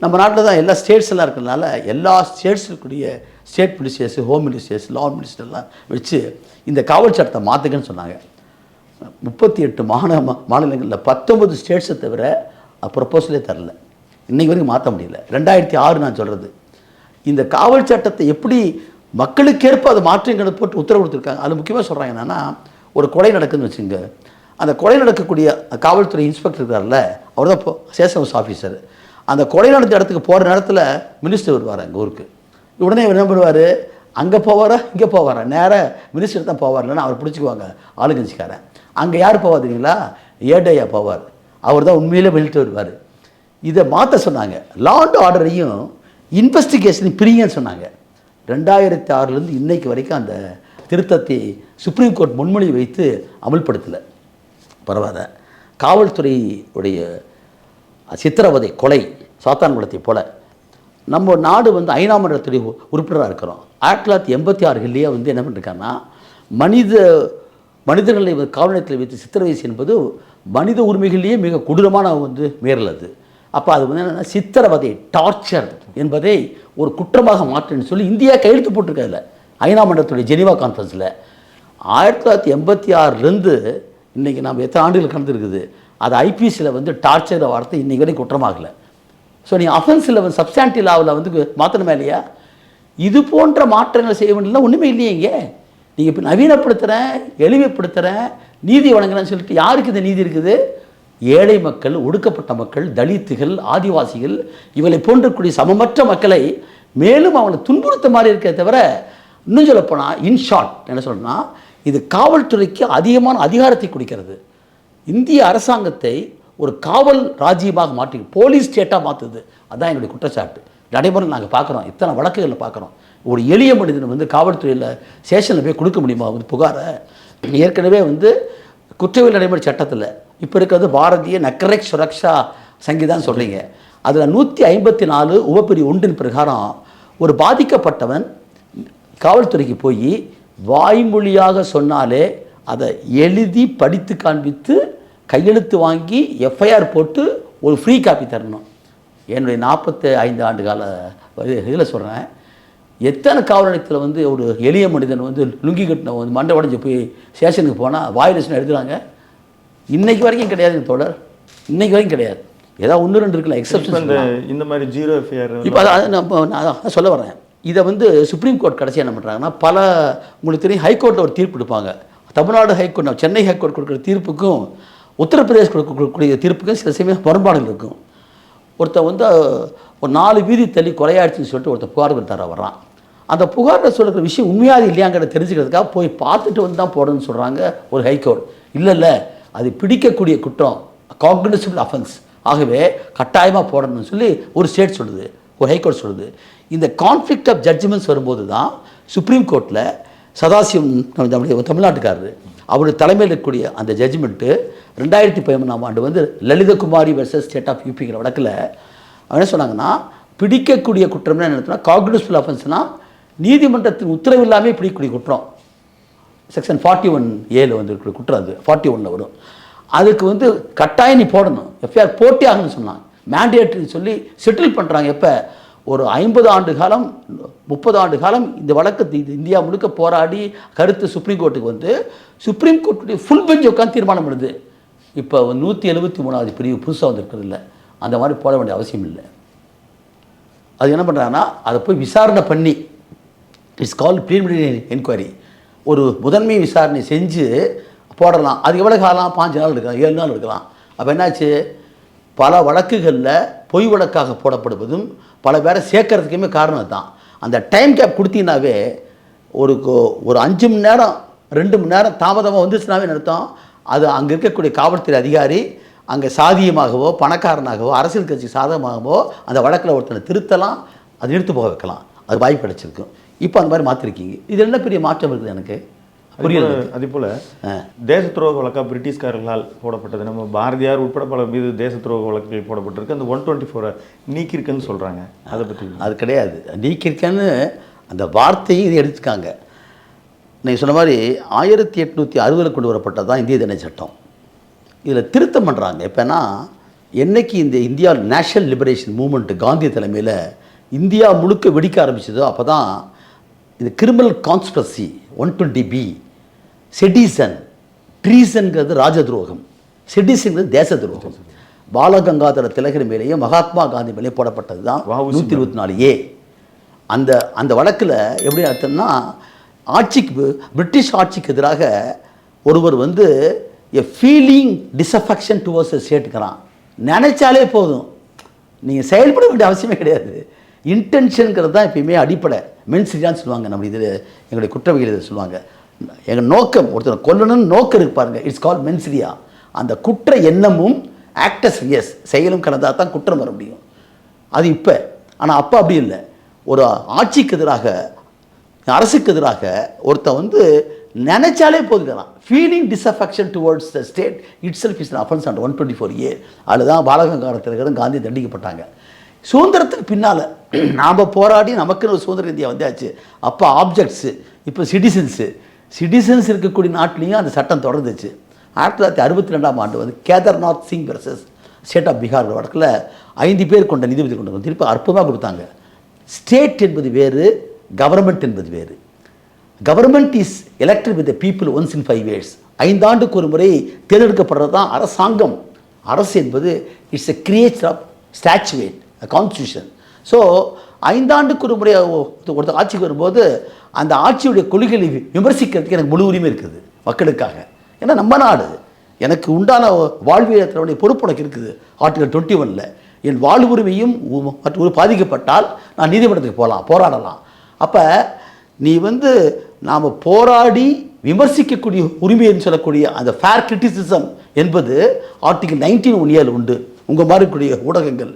நம்ம நாட்டில் தான் எல்லா ஸ்டேட்ஸ் எல்லாம் இருக்கிறதுனால எல்லா ஸ்டேட்ஸ் இருக்கக்கூடிய ஸ்டேட் மினிஸ்டர்ஸ், ஹோம் மினிஸ்டர்ஸ், லா மினிஸ்டர்லாம் வச்சு இந்த காவல் சட்டத்தை மாற்றுக்கன்னு சொன்னாங்க. 38 மாநிலங்களில் 19 ஸ்டேட்ஸை தவிர ப்ரொப்போசலே தரல. இன்றைக்கு வரைக்கும் மாற்ற முடியல. 2006 நான் சொல்கிறது. இந்த காவல் சட்டத்தை எப்படி மக்களுக்கேற்ப அதை மாற்றங்களை போட்டு உத்தரவு கொடுத்துருக்காங்க. அது முக்கியமாக சொல்கிறாங்க என்னென்னா, ஒரு கொலை நடக்குதுன்னு வச்சுங்க, அந்த கொலை நடக்கக்கூடிய காவல்துறை இன்ஸ்பெக்டர் இருக்கார்ல, அவர் தான் ஸ்டேஷன் ஹவுஸ் ஆஃபீஸர். அந்த கொலை நடந்த இடத்துக்கு போகிற நேரத்தில் மினிஸ்டர் வருவார் எங்கள் ஊருக்கு. உடனே என்ன பண்ணுவார், அங்கே போவாரா இங்கே போவாரா, நேராக மினிஸ்டர் தான் போவார். இல்லைன்னா அவர் பிடிச்சிக்குவாங்க ஆளுங்கட்சிக்காரன். அங்கே யார் போவா தெரியுங்களா? ஏடையா போவார். அவர் தான் உண்மையிலே வெளியிட்டு வருவார். இதை மாற்ற சொன்னாங்க. லா அண்ட் ஆர்டரையும் இன்வெஸ்டிகேஷனையும் பிரிங்கன்னு சொன்னாங்க. 2006 இன்னைக்கு வரைக்கும் அந்த திருத்தத்தை சுப்ரீம் கோர்ட் முன்மொழி வைத்து அமல்படுத்தலை. பரவாயில்ல. காவல்துறை உடைய சித்திரவதை, கொலை, சாத்தான்குளத்தை போல நம்ம நாடு வந்து ஐநாம் மன்றத்துடைய உறுப்பினராக இருக்கிறோம். 1986 வந்து என்ன பண்ணிருக்காங்கன்னா, மனிதர்களை காவல் நிலையத்தில் வைத்து சித்திரவதை என்பது மனித உரிமைகளிலேயே மிக கொடூரமான வந்து மீறல் அது. அப்போ அது வந்து என்னென்னா, சித்திரவதை, டார்ச்சர் என்பதை ஒரு குற்றமாக மாற்றுன்னு சொல்லி இந்தியா கையெழுத்து போட்டிருக்காதுல ஐநாம் மன்றத்துடைய ஜெனீவா கான்ஃபரன்ஸில். 1986 இன்றைக்கி நம்ம எத்தனை ஆண்டுகள் கடந்துருக்குது. அது ஐபிசியில் வந்து டார்ச்சர் வார்த்தை இன்றைக்கி வரைக்கும் குற்றமாகலை. ஸோ நீங்கள் அஃபென்ஸில் வந்து சப்ஸ்டாண்டிவ் லாவில் வந்து மாற்றணுமே இல்லையா? இது போன்ற மாற்றங்களை செய்ய வேண்டியதுலாம் ஒன்றுமே இல்லையேங்க. நீங்கள் இப்போ நவீனப்படுத்துகிறேன், எளிமைப்படுத்துகிறேன், நீதி வழங்குறேன்னு சொல்லிட்டு யாருக்கு இந்த நீதி இருக்குது? ஏழை மக்கள், ஒடுக்கப்பட்ட மக்கள், தலித்துகள், ஆதிவாசிகள், இவளை போன்றக்கூடிய சமமற்ற மக்களை மேலும் அவங்களை துன்புறுத்த மாதிரி இருக்க தவிர, இன்னும் சொல்லப்போனால் இன்ஷார்ட் என்ன சொல்லணும்னா, இது காவல்துறைக்கு அதிகமான அதிகாரத்தை கொடுக்கிறது. இந்திய அரசாங்கத்தை ஒரு காவல் ராஜ்யமாக மாற்றி போலீஸ் ஸ்டேட்டாக மாற்றுது. அதுதான் எங்களுடைய குற்றச்சாட்டு. நடைமுறை நாங்கள் பார்க்குறோம், இத்தனை வழக்குகளில் பார்க்குறோம். ஒரு எளிய மனிதன் வந்து காவல்துறையில் ஸ்டேஷனில் போய் கொடுக்க முடியுமா வந்து புகாரை? ஏற்கனவே வந்து குற்றவியல் நடைமுறை சட்டத்தில் இப்போ இருக்கிறது பாரதிய நக்ரக் சுரக்ஷா சங்கிதான் சொல்கிறீங்க. அதில் 154 உபப்பிரிவு 1 பிரகாரம் ஒரு பாதிக்கப்பட்டவன் காவல்துறைக்கு போய் வாய்மொழியாக சொன்னாலே அதை எழுதி படித்து காண்பித்து கையெழுத்து வாங்கி எஃப்ஐஆர் போட்டு ஒரு ஃப்ரீ காப்பி தரணும். என்னுடைய 45 ஆண்டு கால இதில் சொல்கிறேன், எத்தனை காவல் நிலையத்தில் வந்து ஒரு எளிய மனிதன் வந்து லுங்கி கட்டின வந்து மண்டை உடஞ்சி போய் ஸ்டேஷனுக்கு போனால் வாயிலேஷன் எழுதுறாங்க. இன்றைக்கு வரைக்கும் கிடையாது தோழர், இன்றைக்கு வரைக்கும் கிடையாது. ஏதாவது 1-2 இருக்கலாம் எக்ஸப்ஷன். இந்த மாதிரி 0 எஃப்ஐஆர் இப்போ நான் சொல்ல வரேன். இதை வந்து சுப்ரீம் கோர்ட் கடைசியாக என்ன பண்ணுறாங்கன்னா, பல உங்களுக்கு தெரியும் ஹைகோர்ட்டில் ஒரு தீர்ப்பு எடுப்பாங்க. தமிழ்நாடு ஹைகோர்ட் சென்னை ஹைகோர்ட் கொடுக்குற தீர்ப்புக்கும் உத்தரப்பிரதேஷ் கொடுக்கக்கூடிய தீர்ப்புக்கும் சில சமயம் முரண்பாடுகள் இருக்கும். ஒருத்தர் வந்து ஒரு 4 வீதி தள்ளி கொலையாயிடுச்சுன்னு சொல்லிட்டு ஒருத்தர் புகார்கள் தர வர்றான். அந்த புகாரில் சொல்கிற விஷயம் உண்மையாக இல்லையாங்கிறத தெரிஞ்சுக்கிறதுக்காக போய் பார்த்துட்டு வந்து தான் போடணும்னு சொல்கிறாங்க ஒரு ஹைகோர்ட். இல்லை அது பிடிக்கக்கூடிய குற்றம், காக்னிசபிள் அஃபென்ஸ், ஆகவே கட்டாயமாக போடணும்னு சொல்லி ஒரு ஸ்டேட் சொல்லுது, ஒரு ஹைகோர்ட் சொல்லுது. இந்த கான்ஃப்ளிக்ட் ஆஃப் ஜட்ஜ்மெண்ட்ஸ் வரும்போது தான் சுப்ரீம் கோர்ட்டில் சதாசிவம் நம்முடைய தமிழ்நாட்டுக்காரரு அவருடைய தலைமையில் இருக்கக்கூடிய அந்த ஜட்ஜ்மெண்ட்டு 2013ஆம் ஆண்டு வந்து லலிதகுமாரி வெர்சஸ் ஸ்டேட் ஆஃப் யூபிங்கிற வழக்கில் அவங்க என்ன சொன்னாங்கன்னா, பிடிக்கக்கூடிய குற்றம்னா என்ன, காக்னிசபிள் அஃபென்ஸ்னால் நீதிமன்றத்தின் உத்தரவு இல்லாமல் பிடிக்கக்கூடிய குற்றம். செக்ஷன் 41A வந்து இருக்கிற குற்றம், அது 41 வரும். அதுக்கு வந்து கட்டாயம் நீ போடணும், எஃப்ஐஆர் போட்டே ஆகணும்னு சொன்னாங்க. மேண்டேட்ரின்னு சொல்லி செட்டில் பண்ணுறாங்க. எப்போ ஒரு 50 ஆண்டு காலம் 30 ஆண்டு காலம் இந்த வழக்கு இந்தியா முழுக்க போராடி கருத்து சுப்ரீம் கோர்ட்டுக்கு வந்து சுப்ரீம் கோர்ட்டுடைய ஃபுல் பெஞ்ச் உட்காந்து தீர்மானம் பண்ணுது. இப்போ 173வது பிரிவு புதுசாக வந்துருக்கிறது இல்லை, அந்த மாதிரி போட வேண்டிய அவசியம் இல்லை. அது என்ன பண்ணுறாங்கன்னா, அதை போய் விசாரணை பண்ணி, இட்ஸ் கால் ப்ரீலிமினரி என்கொயரி, ஒரு முதன்மை விசாரணை செஞ்சு போடலாம். அது எவ்வளோ காலம்? 5 நாள் இருக்கலாம், 7 நாள் இருக்கலாம். அப்போ என்னாச்சு, பல வழக்குகளில் பொய் வழக்காக போடப்படுவதும் பல பேரை சேர்க்கறதுக்குமே காரணம் தான். அந்த டைம் கேப் கொடுத்தீங்கன்னாவே ஒரு 5 மணி நேரம் 2 மணி நேரம் தாமதமாக வந்துச்சுனாவே நடத்தம். அது அங்கே இருக்கக்கூடிய காவல்துறை அதிகாரி அங்கே சாதியமாகவோ பணக்காரனாகவோ அரசியல் கட்சி சாதகமாகவோ அந்த வழக்கில் ஒருத்தனை திருத்தலாம், அது எடுத்து போக வைக்கலாம், அது வாய்ப்பு கிடைச்சிருக்கும். இப்போ அந்த மாதிரி மாற்றிருக்கீங்க. இது என்ன பெரிய மாற்றம் இருக்குது எனக்கு புரியல. அதே போல் தேச துரோக வழக்காக பிரிட்டிஷ்காரர்களால் போடப்பட்டது. நம்ம பாரதியார் உட்பட பல மீது தேச துரோக வழக்குகள் போடப்பட்டிருக்கு. அந்த 124 நீக்கியிருக்குன்னு சொல்கிறாங்க, அதை பற்றி? அது கிடையாது, நீக்கியிருக்கேன்னு அந்த வார்த்தையும் இது எடுத்துக்காங்க. நீங்கள் சொன்ன மாதிரி 1860 கொண்டு வரப்பட்டது தான் இந்திய தண்டனை சட்டம். இதில் திருத்தம் பண்ணுறாங்க. எப்போனா, என்னைக்கு இந்த India national liberation movement Gandhi தலைமையில் இந்தியா முழுக்க வெடிக்க ஆரம்பிச்சதோ அப்போ தான் இந்த கிரிமினல் கான்ஸ்பிரசி 120B, செடிசன், ட்ரீசன்கிறது ராஜ துரோகம், செடிசன்கிறது தேச துரோகம், பாலகங்காதர திலகர் மேலேயும் மகாத்மா காந்தி மேலேயும் போடப்பட்டது தான் 124A. அந்த வழக்கில் எப்படி அர்த்தம்னா, ஆட்சிக்கு பிரிட்டிஷ் ஆட்சிக்கு எதிராக ஒருவர் வந்து எ ஃபீலிங் டிஸ்அஃபெக்ஷன் டுவர்ட்ஸ் ஸ்டேட்டுக்கிறான். நினைச்சாலே போதும், நீங்கள் செயல்பட வேண்டிய அவசியமே கிடையாது. இன்டென்ஷனுங்கிறது தான் எப்பயுமே அடிப்படை. மென்சிரியான்னு சொல்லுவாங்க, நம்ம இதில் எங்களுடைய குற்றவியல் இதை சொல்லுவாங்க. எங்கள் நோக்கம், ஒருத்தர் கொல்லணும்னு நோக்கம் இருக்கு பாருங்கள், இட்ஸ் கால் மென்சிரியா. அந்த குற்ற எண்ணமும் ஆக்டஸ் ரியஸ் செயலும் கலந்தால் தான் குற்றம் வர முடியும். அது இப்போ. ஆனால் அப்போ அப்படி இல்லை. ஒரு ஆட்சிக்கு எதிராக அரசுக்கு எதிராக ஒருத்தன் வந்து நினைச்சாலே போதுக்கிறான். Feeling disaffection towards the state itself is offence under 124A. அதுதான் பாலகங்காதர திலகரும் காந்தி தண்டிக்கப்பட்டாங்க. சுதந்திரத்துக்கு பின்னால் நாம் போராடி நமக்குன்னு ஒரு சுதந்திர இந்தியா வந்தாச்சு. அப்போ ஆப்ஜெக்ட்ஸு, இப்போ சிட்டிசன்ஸ் இருக்கக்கூடிய நாட்டிலையும் அந்த சட்டம் தொடர்ந்துச்சு. 1962ஆம் ஆண்டு வந்து Kedarnath Singh versus state of Bihar வழக்கில் 5 பேர் கொண்ட நீதிபதி கொண்டு திருப்பி அற்புதமாக கொடுத்தாங்க. ஸ்டேட் என்பது வேறு, கவர்மெண்ட் என்பது வேறு. Government is elected with the people once in 5 years. 5 ஆண்டுக்கு ஒரு முறை தேர்ந்தெடுக்கப்படுறது தான் அரசாங்கம். அரசு என்பது it's a creature of statute constitution. So 5 ஆண்டுக்கு ஒரு முறை ஒருத்தர் ஆட்சிக்கு வரும்போது அந்த ஆட்சியுடைய கொள்கைகளை விமர்சிக்கிறதுக்கு எனக்கு முழு உரிமை இருக்குது மக்களுக்காக. ஏன்னா நம்ம நாடு, எனக்கு உண்டான வாழ்வியலுடைய பொறுப்பு எனக்கு இருக்குது. ஆர்டிகல் 21ல் என் வாழ்வுரிமையும் ஒரு பாதிக்கப்பட்டால் நான் நீதிமன்றத்துக்கு போராடலாம். அப்போ நீ நாம் போராடி விமர்சிக்கக்கூடிய உரிமைன்னு சொல்லக்கூடிய அந்த ஃபேர் கிரிட்டிசிசம் என்பது ஆர்டிகல் 19 உண்டு. உங்கள் மாதிரி கூடிய ஊடகங்கள்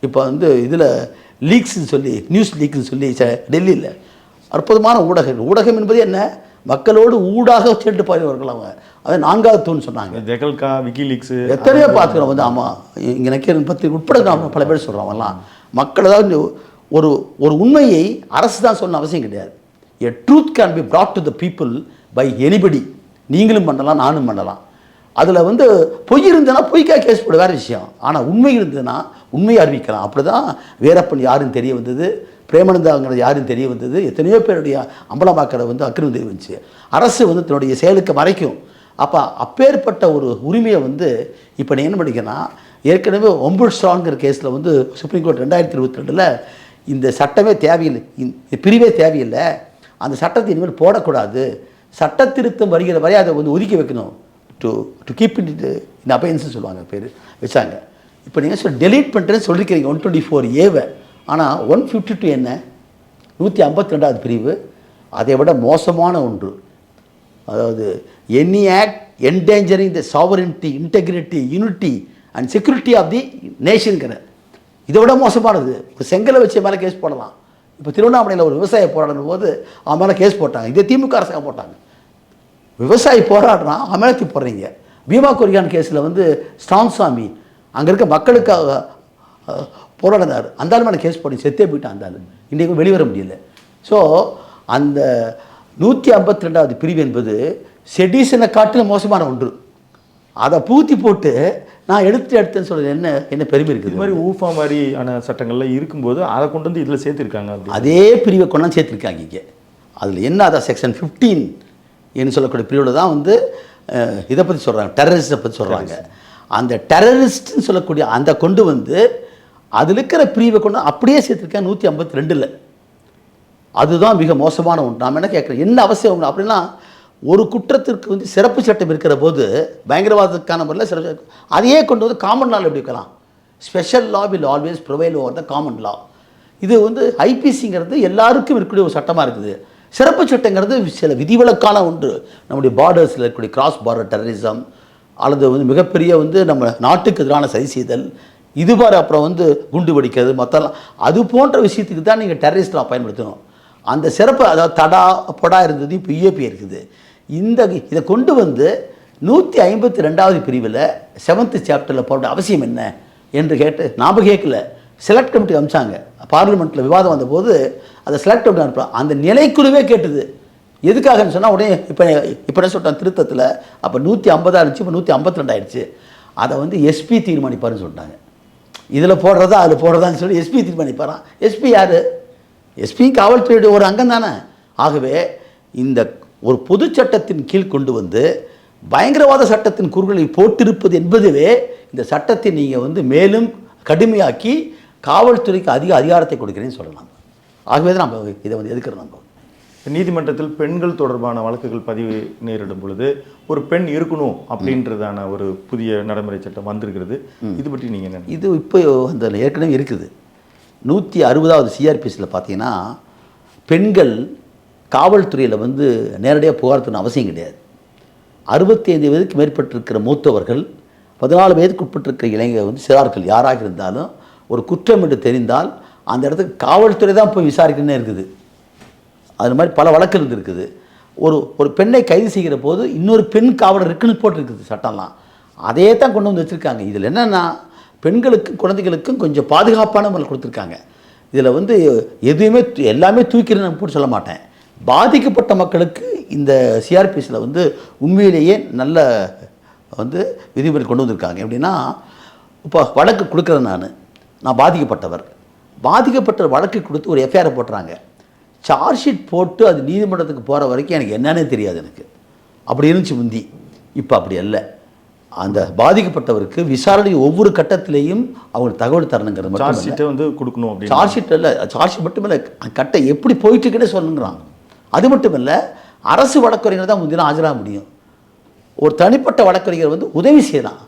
இப்போ வந்து இதில் லீக்ஸ்ன்னு சொல்லி நியூஸ் லீக்ஸ்ன்னு சொல்லி டெல்லியில் அற்புதமான ஊடகம் என்பது என்ன, மக்களோடு ஊடாக சென்று போயவர்கள் அவங்க. அதை 4வது தூண் சொன்னாங்க. ஜெகல்கா, விக்கிலீக்ஸ் எத்தனையோ பார்த்துக்கிறோம் வந்து. ஆமாம், இங்கே நக்கீரன் பற்றி உட்பட நான் பல பேர் சொல்கிறவங்கலாம் மக்கள் அதாவது ஒரு ஒரு உண்மையை அரசு தான் சொல்லணும் அவசியம் கிடையாது. A truth can be brought to the people by anybody. நீங்களும் பண்ணலாம், நானும் பண்ணலாம். அதில் வந்து பொய் இருந்ததுன்னா பொய்க்காக கேஸ் போட வேறு விஷயம். ஆனால் உண்மை இருந்ததுன்னா உண்மையை அறிவிக்கலாம். அப்படி தான் வீரப்பன் யாருன்னு தெரிய வந்தது, பிரேமானந்தாங்கிறது யாருன்னு தெரிய வந்தது, எத்தனையோ பேருடைய அம்பலமாக்கிற வந்து அக்கிரமம் தெரிய வந்துச்சு. அரசு வந்து தன்னுடைய செயலுக்கு மறைக்கும். அப்போ அப்பேற்பட்ட ஒரு உரிமையை வந்து இப்போ நீ என்ன பண்ணிக்கன்னா, ஏற்கனவே ஒம்புட்ஸ்டாங்கிற கேஸில் வந்து சுப்ரீம் கோர்ட் 2022 இந்த சட்டமே தேவையில்லை, இந்த பிரிவே தேவையில்லை, அந்த சட்டத்தை இனிமேல் போடக்கூடாது, சட்ட திருத்தம் வருகிற வரை அதை வந்து ஒதுக்கி வைக்கணும், டு கீப் இன் அபையன்ஸ்னு சொல்லுவாங்க பேர் வச்சாங்க. இப்போ நீங்கள் டெலீட் பண்ணுறேன்னு சொல்லிக்கிறீங்க 124A. ஆனால் 152 என்ன, 152வது பிரிவு அதை விட மோசமான ஒன்று. அதாவது any act endangering the sovereignty, integrity, unity and security of the நேஷனுங்கிற, இதை விட மோசமானது. ஒரு செங்கலை வச்சு மேலே கேஸ் போடலாம். இப்போ திருவண்ணாமலையில் ஒரு விவசாயி போராடும் போது அவன் மேலே கேஸ் போட்டாங்க. இதே திமுக அரசாங்கம் போட்டாங்க. விவசாயி போராடுறான், அவன் மேலே போடுறீங்க. பீமா கொரியான் கேஸில் வந்து ஸ்டான்சாமி அங்கே இருக்க மக்களுக்காக போராடினார், அந்த ஆள் மேலே கேஸ் போட்டு செத்தே போயிட்டான் அந்த ஆள். இன்றைக்கும் வெளிவர முடியல. ஸோ அந்த 152வது பிரிவு என்பது செடிஷனை காட்டிலும் மோசமான ஒன்று. அதை பூத்தி போட்டு நான் எடுத்தேன்னு சொல்கிறது என்ன பெருமை இருக்குது. இது மாதிரி ஊஃபா மாதிரியான சட்டங்கள்லாம் இருக்கும்போது அதை கொண்டு வந்து இதில் சேர்த்துருக்காங்க. அதே பிரிவை கொண்டாந்து சேர்த்துருக்காங்க இங்கே. அதில் என்ன, அதான் செக்ஷன் 15 என்று சொல்லக்கூடிய பிரிவில் தான் வந்து இதை பற்றி சொல்கிறாங்க, டெரரிஸ்ட்டை பற்றி சொல்கிறாங்க. அந்த டெரரிஸ்ட்னு சொல்லக்கூடிய அந்த கொண்டு வந்து அதில் இருக்கிற பிரிவை கொண்டு அப்படியே சேர்த்துருக்கேன் 152. அதுதான் மிக மோசமான ஒன்று. நாம் என்ன கேட்குறேன், என்ன அவசியம் அப்படின்னா, ஒரு குற்றத்திற்கு வந்து சிறப்பு சட்டம் இருக்கிற போது பயங்கரவாதத்துக்கான முறையில் சிறப்பு அதையே கொண்டு வந்து காமன் லாவில் எப்படி இருக்கலாம். Special law will always prevail over the common லா. இது வந்து ஐபிசிங்கிறது எல்லாருக்கும் இருக்கக்கூடிய ஒரு சட்டமாக இருக்குது. சிறப்பு சட்டங்கிறது சில விதிவிலக்கான ஒன்று. நம்முடைய பார்டர்ஸில் இருக்கக்கூடிய கிராஸ் பார்டர் டெரரிசம் அல்லது வந்து மிகப்பெரிய வந்து நம்ம நாட்டுக்கு எதிரான சதி செய்தல், இதுபாரு அப்புறம் வந்து குண்டு வெடிக்கிறது மற்றெல்லாம், அது போன்ற விஷயத்துக்கு தான் நீங்கள் டெரரிஸ்ட் லா பயன்படுத்தணும். அந்த சிறப்பு அதாவது தடா பொடா இருந்தது, இப்போ யூஏபி இருக்குது. இதை கொண்டு வந்து 152வது பிரிவில் 7th சாப்டரில் போட அவசியம் என்ன என்று கேட்டு நாம் கேட்கல, செலக்ட் கமிட்டி அனுப்பிச்சாங்க. பார்லிமெண்ட்டில் விவாதம் வந்தபோது அதை செலக்ட் கமிட்டி அனுப்பலாம். அந்த நிலைக்குழுவே கேட்டது எதுக்காகன்னு சொன்னால் உடனே இப்போ என்ன சொல்லிட்டான் திருத்தத்தில், அப்போ 150 இருந்துச்சு, இப்போ 152 ஆயிடுச்சு. அதை வந்து எஸ்பி தீர்மானிப்பாருன்னு சொல்லிட்டாங்க. இதில் போடுறதா அதில் போடுறதான்னு சொல்லி எஸ்பி தீர்மானிப்பாரான். எஸ்பி யார்? எஸ்பி காவல்துறையுடைய ஒரு அங்கம் தானே. ஆகவே இந்த ஒரு பொது சட்டத்தின் கீழ் கொண்டு வந்து பயங்கரவாத சட்டத்தின் குறுகளை போட்டிருப்பது என்பதுவே இந்த சட்டத்தை நீங்கள் வந்து மேலும் கடுமையாக்கி காவல்துறைக்கு அதிக அதிகாரத்தை கொடுக்குறேன்னு சொல்லலாம். ஆகவே தான் நம்ம இதை வந்து எதுக்குறோம். நம்ம நீதிமன்றத்தில் பெண்கள் தொடர்பான வழக்குகள் பதிவு நேரிடும் பொழுது ஒரு பெண் இருக்கணும் அப்படின்றதான ஒரு புதிய நடைமுறை சட்டம் வந்திருக்கிறது. இது பற்றி நீங்கள் என்ன? இது இப்போ அந்த ஏற்கனவே இருக்குது. 160வது சிஆர்பிஎஸில் பார்த்தீங்கன்னா பெண்கள் காவல்துறையில் வந்து நேரடியாக புகார் தரணும் அவசியம் கிடையாது. 65 வயதுக்கு மேற்பட்டிருக்கிற மூத்தவர்கள், 14 வயதுக்கு உட்பட்டிருக்கிற இளைஞர்கள் வந்து சிறார்கள் யாராக இருந்தாலும் ஒரு குற்றம் என்று தெரிந்தால் அந்த இடத்துக்கு காவல்துறை தான் போய் விசாரிக்கணும்னு இருக்குது. அது மாதிரி பல வழக்கு இருக்குது. ஒரு பெண்ணை கைது செய்கிற போது இன்னொரு பெண் காவலர் இருக்குன்னு போட்டிருக்குது சட்டம்லாம். அதே தான் கொண்டு வந்து வச்சுருக்காங்க. இதில் என்னென்னா பெண்களுக்கும் குழந்தைகளுக்கும் கொஞ்சம் பாதுகாப்பான முறை கொடுத்துருக்காங்க. இதில் வந்து எதுவுமே எல்லாமே தூக்கிறேன்னு போட்டு சொல்ல மாட்டேன். பாதிக்கப்பட்ட மக்களுக்கு இந்த சிஆர்பிஎஸில் வந்து உண்மையிலேயே நல்ல வந்து விதிமுறை கொண்டு வந்திருக்காங்க. எப்படின்னா, இப்போ வழக்கு கொடுக்குறேன், நான் பாதிக்கப்பட்ட வழக்கு கொடுத்து ஒரு எஃப்ஐஆரை போட்டுறாங்க. சார்ஜ் ஷீட் போட்டு அது நீதிமன்றத்துக்கு போகிற வரைக்கும் எனக்கு என்னன்னே தெரியாது. எனக்கு அப்படி இருந்துச்சு முந்தி. இப்போ அப்படி அல்ல. அந்த பாதிக்கப்பட்டவருக்கு விசாரணை ஒவ்வொரு கட்டத்திலையும் அவங்களுக்கு தகவல் தரணுங்கிறது மட்டும் சார்ஜ் ஷீட்டை வந்து கொடுக்கணும். அப்படி சார்ஜ் ஷீட் இல்லை, சார்ஜ் ஷீட் மட்டும் இல்லை, கட்டை எப்படி போயிட்டுக்கிட்டே சொல்லணுங்கிறாங்க. அது மட்டும் இல்லை, அரசு வழக்கறிஞர் தான் முந்தினா ஆஜராக முடியும். ஒரு தனிப்பட்ட வழக்கறிஞர் வந்து உதவி செய்யலாம்.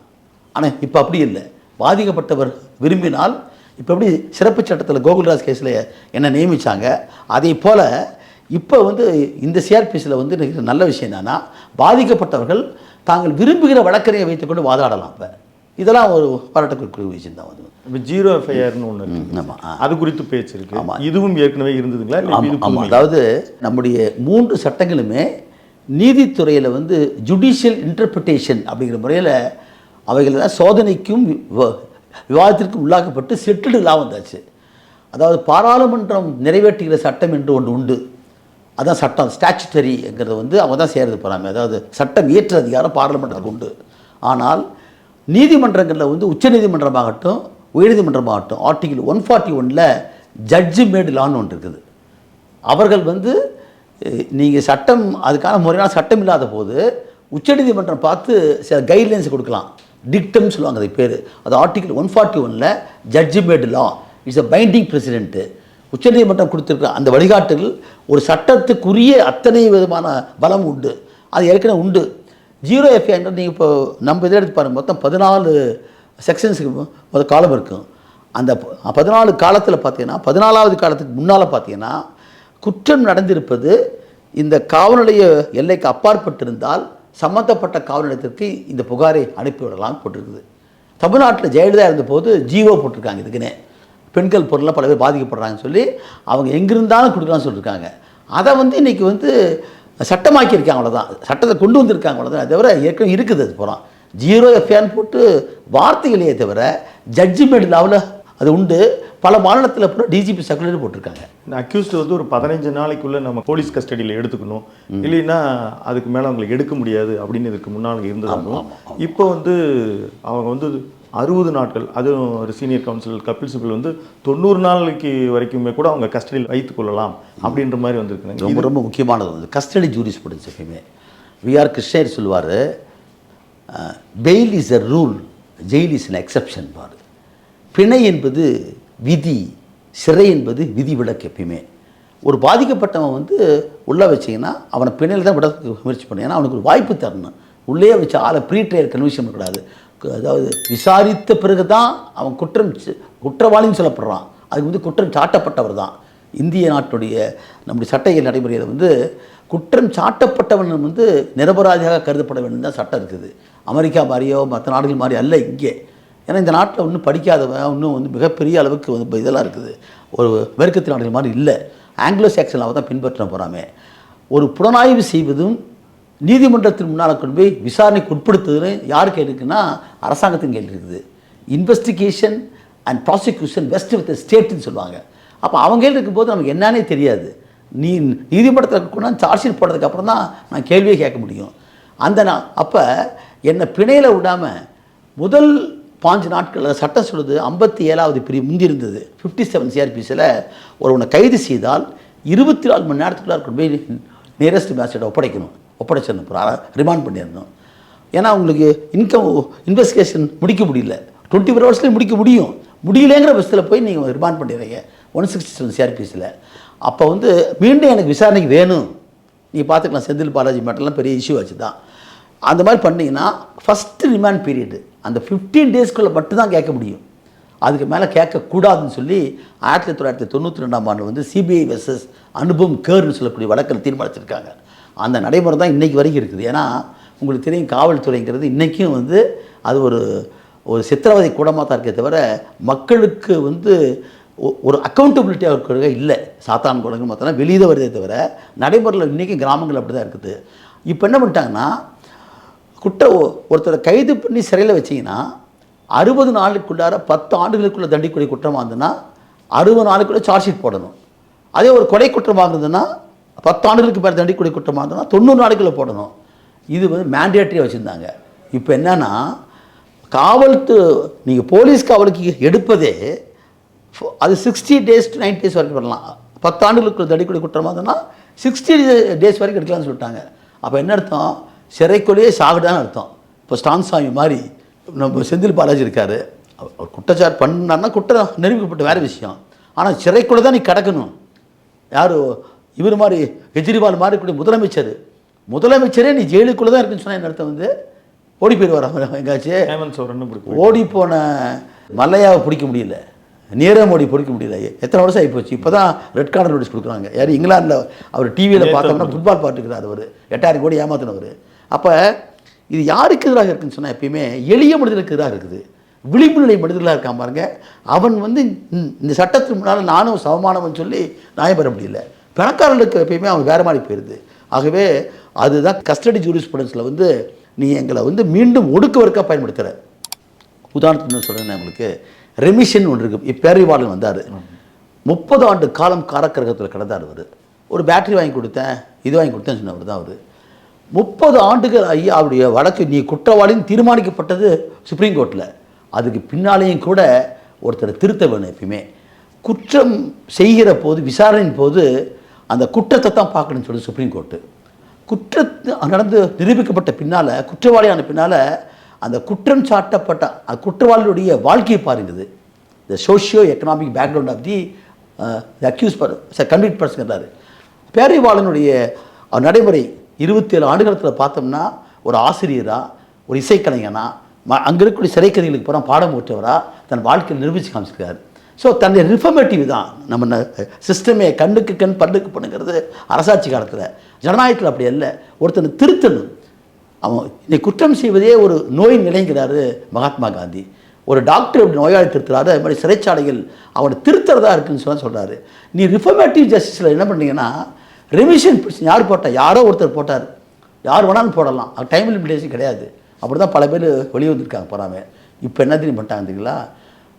ஆனால் இப்போ அப்படி இல்லை. பாதிக்கப்பட்டவர் விரும்பினால் இப்போ எப்படி சிறப்பு சட்டத்தில் கோகுல்ராஜ் கேஸில் என்ன நியமித்தாங்க, அதே போல் இப்போ வந்து இந்த சிஆர்பிஎஸில் வந்து நல்ல விஷயம் என்னன்னா, பாதிக்கப்பட்டவர்கள் தாங்கள் விரும்புகிற வழக்கறிஞரை வைத்துக்கொண்டு வாதாடலாம். இப்போ இதெல்லாம் ஒரு பாராட்டக்கூடிய விஷயம் தான். அது இப்போ 0 எஃப்ஐஆர்னு ஒன்று இருக்கு. ஆமாம், அது குறித்து பேச்சு இருக்கு. இதுவும் ஏற்கனவே இருந்ததுங்களா? ஆமாம். அதாவது நம்முடைய 3 சட்டங்களுமே நீதித்துறையில் வந்து ஜுடிஷியல் இன்டர்பிரிட்டேஷன் அப்படிங்கிற முறையில் அவைகளெல்லாம் சோதனைக்கும் விவாதத்திற்கும் உள்ளாக்கப்பட்டு செட்டில்டாக வந்தாச்சு. அதாவது பாராளுமன்றம் நிறைவேற்றுகிற சட்டம் என்று ஒன்று உண்டு. அதான் சட்டம், ஸ்டாச்சுட்டரிங்கிறது வந்து அவங்க தான் செய்கிறது போகிறாங்க. அதாவது சட்டம் இயற்ற அதிகாரம் பாராளுமன்றத்துக்கு உண்டு. ஆனால் நீதிமன்றங்களில் வந்து உச்சநீதிமன்றமாகட்டும் உயர்நீதிமன்றமாகட்டும் ஆர்டிகிள் 141 ஜட்ஜு மேடு லான்னு ஒன்று இருக்குது. அவர்கள் வந்து நீங்கள் சட்டம் அதுக்கான முறையான சட்டம் இல்லாத போது உச்சநீதிமன்றம் பார்த்து சில கைட்லைன்ஸ் கொடுக்கலாம். டிக்டம் சொல்லுவாங்க அது பேர். அது article 141 judge made law it's a binding precedent. உச்சநீதிமன்றம் கொடுத்துருக்க அந்த வழிகாட்டுகள் ஒரு சட்டத்துக்குரிய அத்தனை விதமான பலம் உண்டு. அது ஏற்கனவே உண்டு. 0 எஃப்ஐஆர் நீங்கள் இப்போ நம்ம இதில் எடுத்து பாருங்கள், மொத்தம் 14 செக்ஷன்ஸுக்கு மொதல் காலம் இருக்கும். அந்த 14 காலத்தில் பார்த்தீங்கன்னா 14வது காலத்துக்கு முன்னால் பார்த்தீங்கன்னா குற்றம் நடந்திருப்பது இந்த காவல் நிலைய எல்லைக்கு அப்பாற்பட்டிருந்தால் சம்மந்தப்பட்ட காவல் நிலையத்திற்கு இந்த புகாரை அனுப்பிவிடலாம் போட்டிருக்குது. தமிழ்நாட்டில் ஜெயலலிதா இருந்தபோது ஜிஓ போட்டிருக்காங்க. இதுக்குன்னே பெண்கள் பொருளாக பல பேர் பாதிக்கப்படுறாங்கன்னு சொல்லி அவங்க எங்கிருந்தாலும் கொடுக்கலாம்னு சொல்லியிருக்காங்க. அதை வந்து இன்றைக்கி வந்து சட்டமாக்கியிருக்காங்க. அவ்வளோதான், சட்டத்தை கொண்டு வந்திருக்காங்க. அவ்வளோதான். அதை தவிர ஏற்கனவே இருக்குது. அது போகிறோம் 0 எஃப்ஐஆர்னு போட்டு வார்த்தைகளையே தவிர ஜட்ஜ்மெண்ட் லாவில் அது உண்டு. பல மாநிலத்தில் அப்புறம் டிஜிபி சர்க்குலர் போட்டிருக்காங்க. அக்யூஸ்டு வந்து ஒரு 15 நாளைக்குள்ளே நம்ம போலீஸ் கஸ்டடியில் எடுத்துக்கணும், இல்லைன்னா அதுக்கு மேலே அவங்களுக்கு எடுக்க முடியாது அப்படின்னு இதுக்கு முன்னால் இருந்ததாகவும், இப்போ வந்து அவங்க வந்து 60 நாட்கள், அதுவும் ஒரு சீனியர் கவுன்சிலர் கபில் சிபல் வந்து 90 நாளைக்கு வரைக்குமே கூட அவங்க கஸ்டடியில் வைத்துக் கொள்ளலாம் அப்படின்ற மாதிரி வந்திருக்குங்க. ரொம்ப ரொம்ப முக்கியமானது வந்து கஸ்டடி ஜூரிஸ்ப்ருடன்ஸ். எப்பயுமே விஆர் கிருஷ்ணர் சொல்லுவார், fail is a rule, jail is an exception பாரு. பிணை என்பது விதி, சிறை என்பது விதி விலக்கு. எப்பயுமே ஒரு பாதிக்கப்பட்டவன் வந்து உள்ளே வச்சிங்கன்னா அவனை பிணையில் தான் விட முயற்சி பண்ண. ஏன்னா அவனுக்கு ஒரு வாய்ப்பு தரணும். உள்ளே வச்சு ஆளை ப்ரீ ட்ரையல் கன்விஷன் பண்ணக்கூடாது. அதாவது விசாரித்த பிறகு தான் அவன் குற்றவாளின்னு சொல்லப்படுறான். அதுக்கு வந்து குற்றம் சாட்டப்பட்டவர் தான். இந்திய நாட்டுடைய நம்முடைய சட்ட நடைமுறையில் வந்து குற்றம் சாட்டப்பட்டவன் வந்து நிரபராதியாக கருதப்பட வேண்டும் தான் சட்டம் இருக்குது. அமெரிக்கா மாதிரியோ மற்ற நாடுகள் மாதிரி அல்ல இங்கே. ஏன்னா இந்த நாட்டில் ஒன்றும் படிக்காதவன் இன்னும் வந்து மிகப்பெரிய அளவுக்கு வந்து இதெல்லாம் இருக்குது. ஒரு மேற்கத்திய நாடுகள் மாதிரி இல்லை. ஆங்கிலோ சாக்சனாவை தான் பின்பற்ற போகிறாமே. ஒரு புலனாய்வு செய்வதும் நீதிமன்றத்தின் முன்னால் கொண்டு போய் விசாரணைக்கு உட்படுத்துதுன்னு யார் கையில் இருக்குன்னா அரசாங்கத்தின் கையில் இருக்குது. Investigation and prosecution vest with ஸ்டேட்டுன்னு சொல்லுவாங்க. அப்போ அவங்க கையில் இருக்கும்போது நமக்கு என்னன்னே தெரியாது. நீதிமன்றத்தில் கொண்டாந்து சார்ஜ் ஷீட் போடுறதுக்கு அப்புறம் தான் நான் கேள்வியே கேட்க முடியும். அப்போ என்னை பிணையில் விடாமல் முதல் 5 நாட்கள் சட்டம் சொல்லுது 57வது பிரிவு முந்தி இருந்தது 57 சிஆர்பிஸில் ஒருவனை கைது செய்தால் 24 மணி நேரத்துக்குள்ளே கொண்டு போய் நியரஸ்ட் மேஜிஸ்ட்ரேட்டை ஒப்படைச்சிடணும், ரிமாண்ட் பண்ணிடணும். ஏன்னா உங்களுக்கு இன்வெஸ்டிகேஷன் முடிக்க முடியல, 24 ஹவர்ஸ்லேயும் முடிக்க முடியலங்கிற பட்சத்தில் போய் நீங்கள் ரிமாண்ட் பண்ணிடுறீங்க 167 சிஆர்பிஸில். அப்போ வந்து மீண்டும் எனக்கு விசாரணைக்கு வேணும், நீங்கள் பார்த்துக்கலாம். செந்தில் பாலாஜி மேட்டர்லாம் பெரிய இஷ்யூ ஆச்சு தான். அந்த மாதிரி பண்ணிங்கன்னா ஃபஸ்ட்டு ரிமாண்ட் பீரியடு அந்த 15 டேஸ்க்குள்ளே மட்டும்தான் கேட்க முடியும். அதுக்கு மேலே கேட்கக்கூடாதுன்னு சொல்லி 1992ஆம் ஆண்டு வந்து சிபிஐ வெர்சஸ் அனுபம் கேர்னு சொல்லக்கூடிய வழக்கில் தீர்மானிச்சிருக்காங்க. அந்த நடைமுறை தான் இன்றைக்கி வரைக்கும் இருக்குது. ஏன்னா உங்களுக்கு தெரியும், காவல்துறைங்கிறது இன்றைக்கும் வந்து அது ஒரு சித்திரவதை கூடமாக தான் இருக்கே தவிர மக்களுக்கு வந்து ஒரு அக்கௌண்டபிலிட்டியாக இருக்கிற இல்லை. சாத்தான் குழந்தைங்க மற்றனா வெளியே தான் வருதே தவிர நடைமுறையில் இன்றைக்கும் கிராமங்கள் அப்படி தான் இருக்குது. இப்போ என்ன பண்ணிட்டாங்கன்னா, ஒருத்தரை கைது பண்ணி சிறையில் வச்சிங்கன்னா 60 நாளுக்குள்ளார 10 ஆண்டுகளுக்குள்ளே தண்டிக்கூடிய குற்றமாக இருந்ததுன்னா 60 நாளுக்குள்ளே சார்ஜ் ஷீட் போடணும். அதே ஒரு கொலை குற்றமாக இருந்ததுன்னா 10 ஆண்டுகளுக்கு மேலே தண்டிக்கூடிய குற்றமாக இருந்ததுன்னா 90 நாளுக்குள்ளே போடணும். இது வந்து மேண்டேட்டரியாக வச்சுருந்தாங்க. இப்போ என்னென்னா, நீங்கள் போலீஸ் காவலுக்கு எடுப்பதே அது 60 days to 90 days வரைக்கும் வரலாம். 10 ஆண்டுகளுக்குள்ள தண்டிக்கூடிய குற்றமாக இருந்ததுன்னா 60 days வரைக்கும் எடுக்கலாம்னு சொல்லிட்டாங்க. அப்போ என்ன அர்த்தம்? சிறைக்குள்ளேயே சாகுதான்னு அர்த்தம். இப்போ ஸ்டான்சாமி மாதிரி நம்ம செந்தில் பாலாஜி இருக்கார், அவர் குற்றச்சாட்டு பண்ணார்னா குற்றம் நிரூபிக்கப்பட்ட வேறு விஷயம். ஆனால் சிறைக்குள்ளே தான் நீ கிடக்கணும். யார் இவர் மாதிரி கெஜ்ரிவால் மாதிரி கூடிய முதலமைச்சரே நீ ஜெயிலுக்குள்ளே தான் இருக்குன்னு சொன்னால் என்ன அர்த்தம்? வந்து ஓடி போயிடுவார் எங்காச்சும். ஓடி போன மல்லையாவை பிடிக்க முடியல, நீரவ் மோடி பிடிக்க முடியல. எத்தனை வருஷம் ஆகிப்போச்சு. இப்போ தான் ரெட் கார்னர் நோட்டீஸ் கொடுக்குறாங்க. யார் இங்கிலாந்தில் அவர் டிவியில் பார்த்தோம்னா ஃபுட்பால் பார்த்துக்கிறார். அவர் 8000 கோடி ஏமாத்தினவர். அப்போ இது யாருக்கு எதிராக இருக்குன்னு சொன்னால் எப்பயுமே எளிய மனிதனுக்கு எதிராக இருக்குது. விளிம்பு நிலை மனிதர்களாக இருக்கான் பாருங்க, அவன் வந்து இந்த சட்டத்துக்கு முன்னால் நானும் சமமானவன் சொல்லி நியாயம் பெற முடியல. பணக்காரர்களுக்கு எப்பயுமே அவன் வேறு மாதிரி போயிடுது. ஆகவே அதுதான் கஸ்டடி ஜூரிஸ்ப்ருடன்ஸில் வந்து நீ எங்களை வந்து மீண்டும் ஒடுக்குவதற்காக பயன்படுத்துகிற. உதாரணத்துக்கு சொல்கிறேன், உங்களுக்கு ரெமிஷன் ஒன்று இருக்குது. இப்பேரிவாளன் வந்தார், 30 ஆண்டு காலம் காரக்கிரகத்தில் கிடந்தார். அவர் ஒரு பேட்டரி வாங்கி கொடுத்தேன், இது வாங்கி கொடுத்தேன்னு சொன்னவர் தான் அவர். 30 ஆண்டுகள் ஐயா அவருடைய வழக்கு நீ குற்றவாளின்னு தீர்மானிக்கப்பட்டது சுப்ரீம் கோர்ட்டில். அதுக்கு பின்னாலேயும் கூட ஒருத்தரை திருத்த வேணும். எப்பயுமே குற்றம் செய்கிற போது விசாரணையின் போது அந்த குற்றத்தை தான் பார்க்கணும்னு சொல்லி சுப்ரீம் கோர்ட்டு. குற்றத்தை நடந்து நிரூபிக்கப்பட்ட பின்னால், குற்றவாளியான பின்னால் அந்த குற்றம் சாட்டப்பட்ட குற்றவாளியுடைய வாழ்க்கையை பாருங்குது. The socio economic background of the accused convict பர்சன்றாரு. பேரிவாளனுடைய நடைமுறை 27 ஆண்டுகளத்தில் பார்த்தோம்னா ஒரு ஆசிரியராக, ஒரு இசைக்கலைஞனா, அங்கே இருக்கக்கூடிய சிறை கைதிகளுக்கு பூரா பாடம் ஊற்றவராக தன் வாழ்க்கையில் நிரூபித்து காமிச்சிருக்காரு. ஸோ தன்னுடைய ரிஃபர்மேட்டிவ் தான் நம்ம சிஸ்டமே. கண்ணுக்கு கண் பண்ணுக்கு பண்ணுங்கிறது அரசாட்சி காலத்தில். ஜனநாயகத்தில் அப்படி அல்ல, ஒருத்தனை திருத்தணும். அவன் இன்னைக்கு குற்றம் செய்வதே ஒரு நோய் நிலைங்கிறாரு மகாத்மா காந்தி. ஒரு டாக்டர் அப்படி நோயாளி திருத்துறாரு, அது மாதிரி சிறைச்சாலைகள் அவனை திருத்துறதா இருக்குன்னு சொல்கிறாரு. நீ ரிஃபர்மேட்டிவ் ஜஸ்டிஸில் என்ன பண்ணீங்கன்னா, ரெமிஷன் யார் போட்டால், யாரோ ஒருத்தர் போட்டார், யார் வேணாலும் போடலாம், அது டைம் லிமிட்டேஷன் கிடையாது. அப்படி தான் பல பேர் வெளியே வந்திருக்காங்க போகிறாமல். இப்போ என்ன தெரியும் பண்ணிட்டாங்க தெரியுங்களா,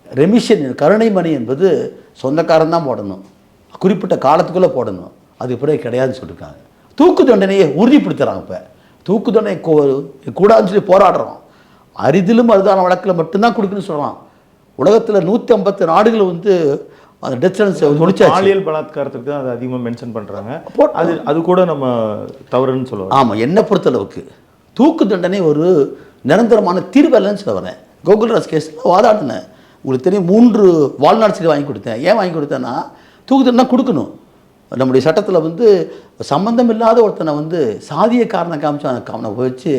ரெமிஷன் கருணை மணி என்பது சொந்தக்காரன் தான் போடணும், குறிப்பிட்ட காலத்துக்குள்ளே போடணும், அது பிறகு கிடையாதுன்னு சொல்லியிருக்காங்க. தூக்கு தண்டனையை உறுதிப்படுத்துகிறாங்க. இப்போ தூக்கு தண்டனை கூடாதுன்னு சொல்லி போராடுறோம். அரிதிலும் அதுதான வழக்கில் மட்டும்தான் கொடுக்குன்னு சொல்கிறான். உலகத்தில் 150 நாடுகள் வந்து அந்த டெத் சென்டென்ஸை முடிச்சாச்சு. பாலியல் பலாத்காரத்துக்கு தான் அது அதிகமாக மென்ஷன் பண்ணுறாங்க. அது கூட நம்ம தவறுன்னு சொல்லுவோம். ஆமாம், என்னை பொறுத்தளவுக்கு தூக்கு தண்டனை ஒரு நிரந்தரமான தீர்வு இல்லைன்னு சொல்ல வரேன். கோகுல்ராஜ் கேஸில் வாதாடினேன். உங்களுக்கு தெரியும், 3 வாழ்நாள் சிறை வாங்கி கொடுத்தேன். ஏன் வாங்கி கொடுத்தேன்னா, தூக்கு தண்டனை கொடுக்கணும். நம்முடைய சட்டத்தில் வந்து சம்பந்தம் இல்லாத ஒருத்தனை வந்து சாதிய காரணம் காமிச்சு அவனை வச்சு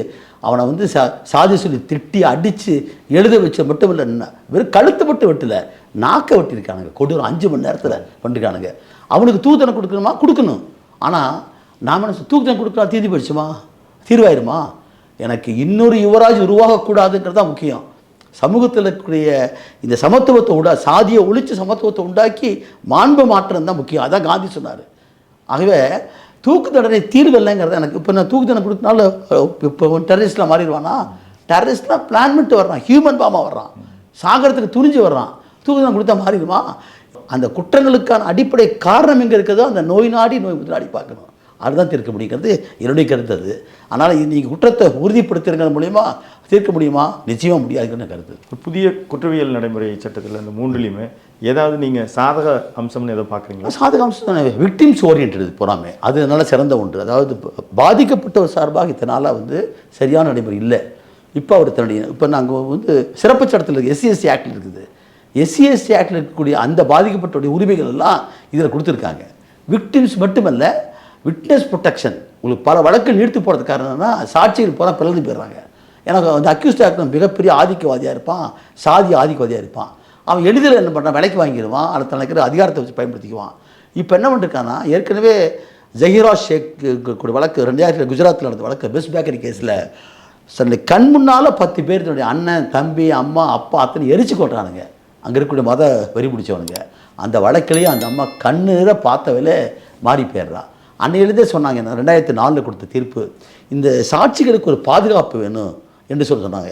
அவனை வந்து சாதி சொல்லி திட்டி அடித்து எழுத வச்ச மட்டும் இல்லை, வெறும் கழுத்து மட்டும் வெட்டல, நாக்கை வெட்டியிருக்கானுங்க. கொடூரம் 5 மணி நேரத்தில் பண்ணிருக்கானுங்க. அவனுக்கு தூக்கு கொடுக்கணுமா, கொடுக்கணும். ஆனால் நாம் என்ன தூக்கு கொடுக்கலாம், தீர்ந்து போயிடுச்சுமா, தீர்வாயிருமா? எனக்கு இன்னொரு யுவராஜ் உருவாகக்கூடாதுங்கிறது தான் முக்கியம். சமூகத்தில் இருக்கக்கூடிய இந்த சமத்துவத்தை சாதியை ஒழித்து சமத்துவத்தை உண்டாக்கி மாண்பு மாற்றம் தான் முக்கியம். அதான் காந்தி சொன்னார். ஆகவே தூக்கு தண்டனை தீர்வு இல்லைங்கிறது எனக்கு. இப்போ நான் தூக்கு தண்டனை கொடுத்தனால இப்போ டெரரிஸ்ட்லாம் மாறிடுவானா? டெரரிஸ்ட்லாம் பிளான் பண்ணிட்டு வர்றான், ஹியூமன் பாமாக வர்றான், சாகரத்துக்கு துணிஞ்சு வர்றான். தூக்கு தண்டனை கொடுத்தா மாறிடுமா? அந்த குற்றங்களுக்கான அடிப்படை காரணம் எங்கே இருக்கிறதோ அந்த நோய் நாடி நோய் முதலாடி பார்க்கணும். அதுதான் தீர்க்க முடியுங்கிறது என்னுடைய கருத்து. அது அதனால் நீங்கள் குற்றத்தை உறுதிப்படுத்துறது மூலிமா தீர்க்க முடியுமா? நிச்சயமாக முடியாதுன்னு கருத்து. புதிய குற்றவியல் நடைமுறை சட்டத்தில் இந்த 3லையுமே ஏதாவது நீங்கள் சாதக அம்சம்னு எதை பார்க்குறீங்களா? சாதக அம்சம் தானே, விக்டிம்ஸ் ஓரியன்ட் போகாமே, அது நல்ல சிறந்த ஒன்று. அதாவது பாதிக்கப்பட்டவர் சார்பாக இத்தனால வந்து சரியான நடைமுறை இல்லை. இப்போ அவர் தன்னுடைய இப்போ நாங்கள் வந்து சிறப்பு சட்டத்தில் இருக்குது, SC/ST ஆக்டில் இருக்குது. SC/ST ஆக்டில் இருக்கக்கூடிய அந்த பாதிக்கப்பட்டவருடைய உரிமைகள் எல்லாம் இதில் கொடுத்துருக்காங்க. விக்டிம்ஸ் மட்டுமல்ல, விட்னஸ் ப்ரொடெக்ஷன். உங்களுக்கு பல வழக்கு நீர்த்து போகிறதுக்கு காரணம்னா சாட்சிகள் போனால் பிளந்து போயிடுறாங்க. எனக்கு அந்த அக்யூஸ்ட் ஆக்ட் மிகப்பெரிய ஆதிக்கவாதியாக இருப்பான், சாதி ஆதிக்கவாதியாக இருப்பான். அவன் எளிதில் என்ன பண்ணுறான், விலைக்கு வாங்கிடுவான், அல்லது தனக்கு அதிகாரத்தை வச்சு பயன்படுத்திக்குவான். இப்போ என்ன பண்ணிருக்கான்னா, ஏற்கனவே ஜஹீரா ஷேக் கூட வழக்கு 2000 குஜராத்தில் நடந்த வழக்கு, பெஸ்ட் பேக்கரி கேஸில் சரி கண் முன்னால் 10 பேர் தன்னுடைய அண்ணன், தம்பி, அம்மா, அப்பா அத்தனை எரிச்சு கொட்டுறானுங்க. அங்கே இருக்கக்கூடிய மத வெறி பிடிச்சவனுங்க. அந்த வழக்கிலேயே அந்த அம்மா கண்ணீர பார்த்தவளே மாறி போயிடுறான். அன்னையிலேருந்தே சொன்னாங்க, 2004 கொடுத்த தீர்ப்பு, இந்த சாட்சிகளுக்கு ஒரு பாதுகாப்பு வேணும் என்று சொன்னாங்க.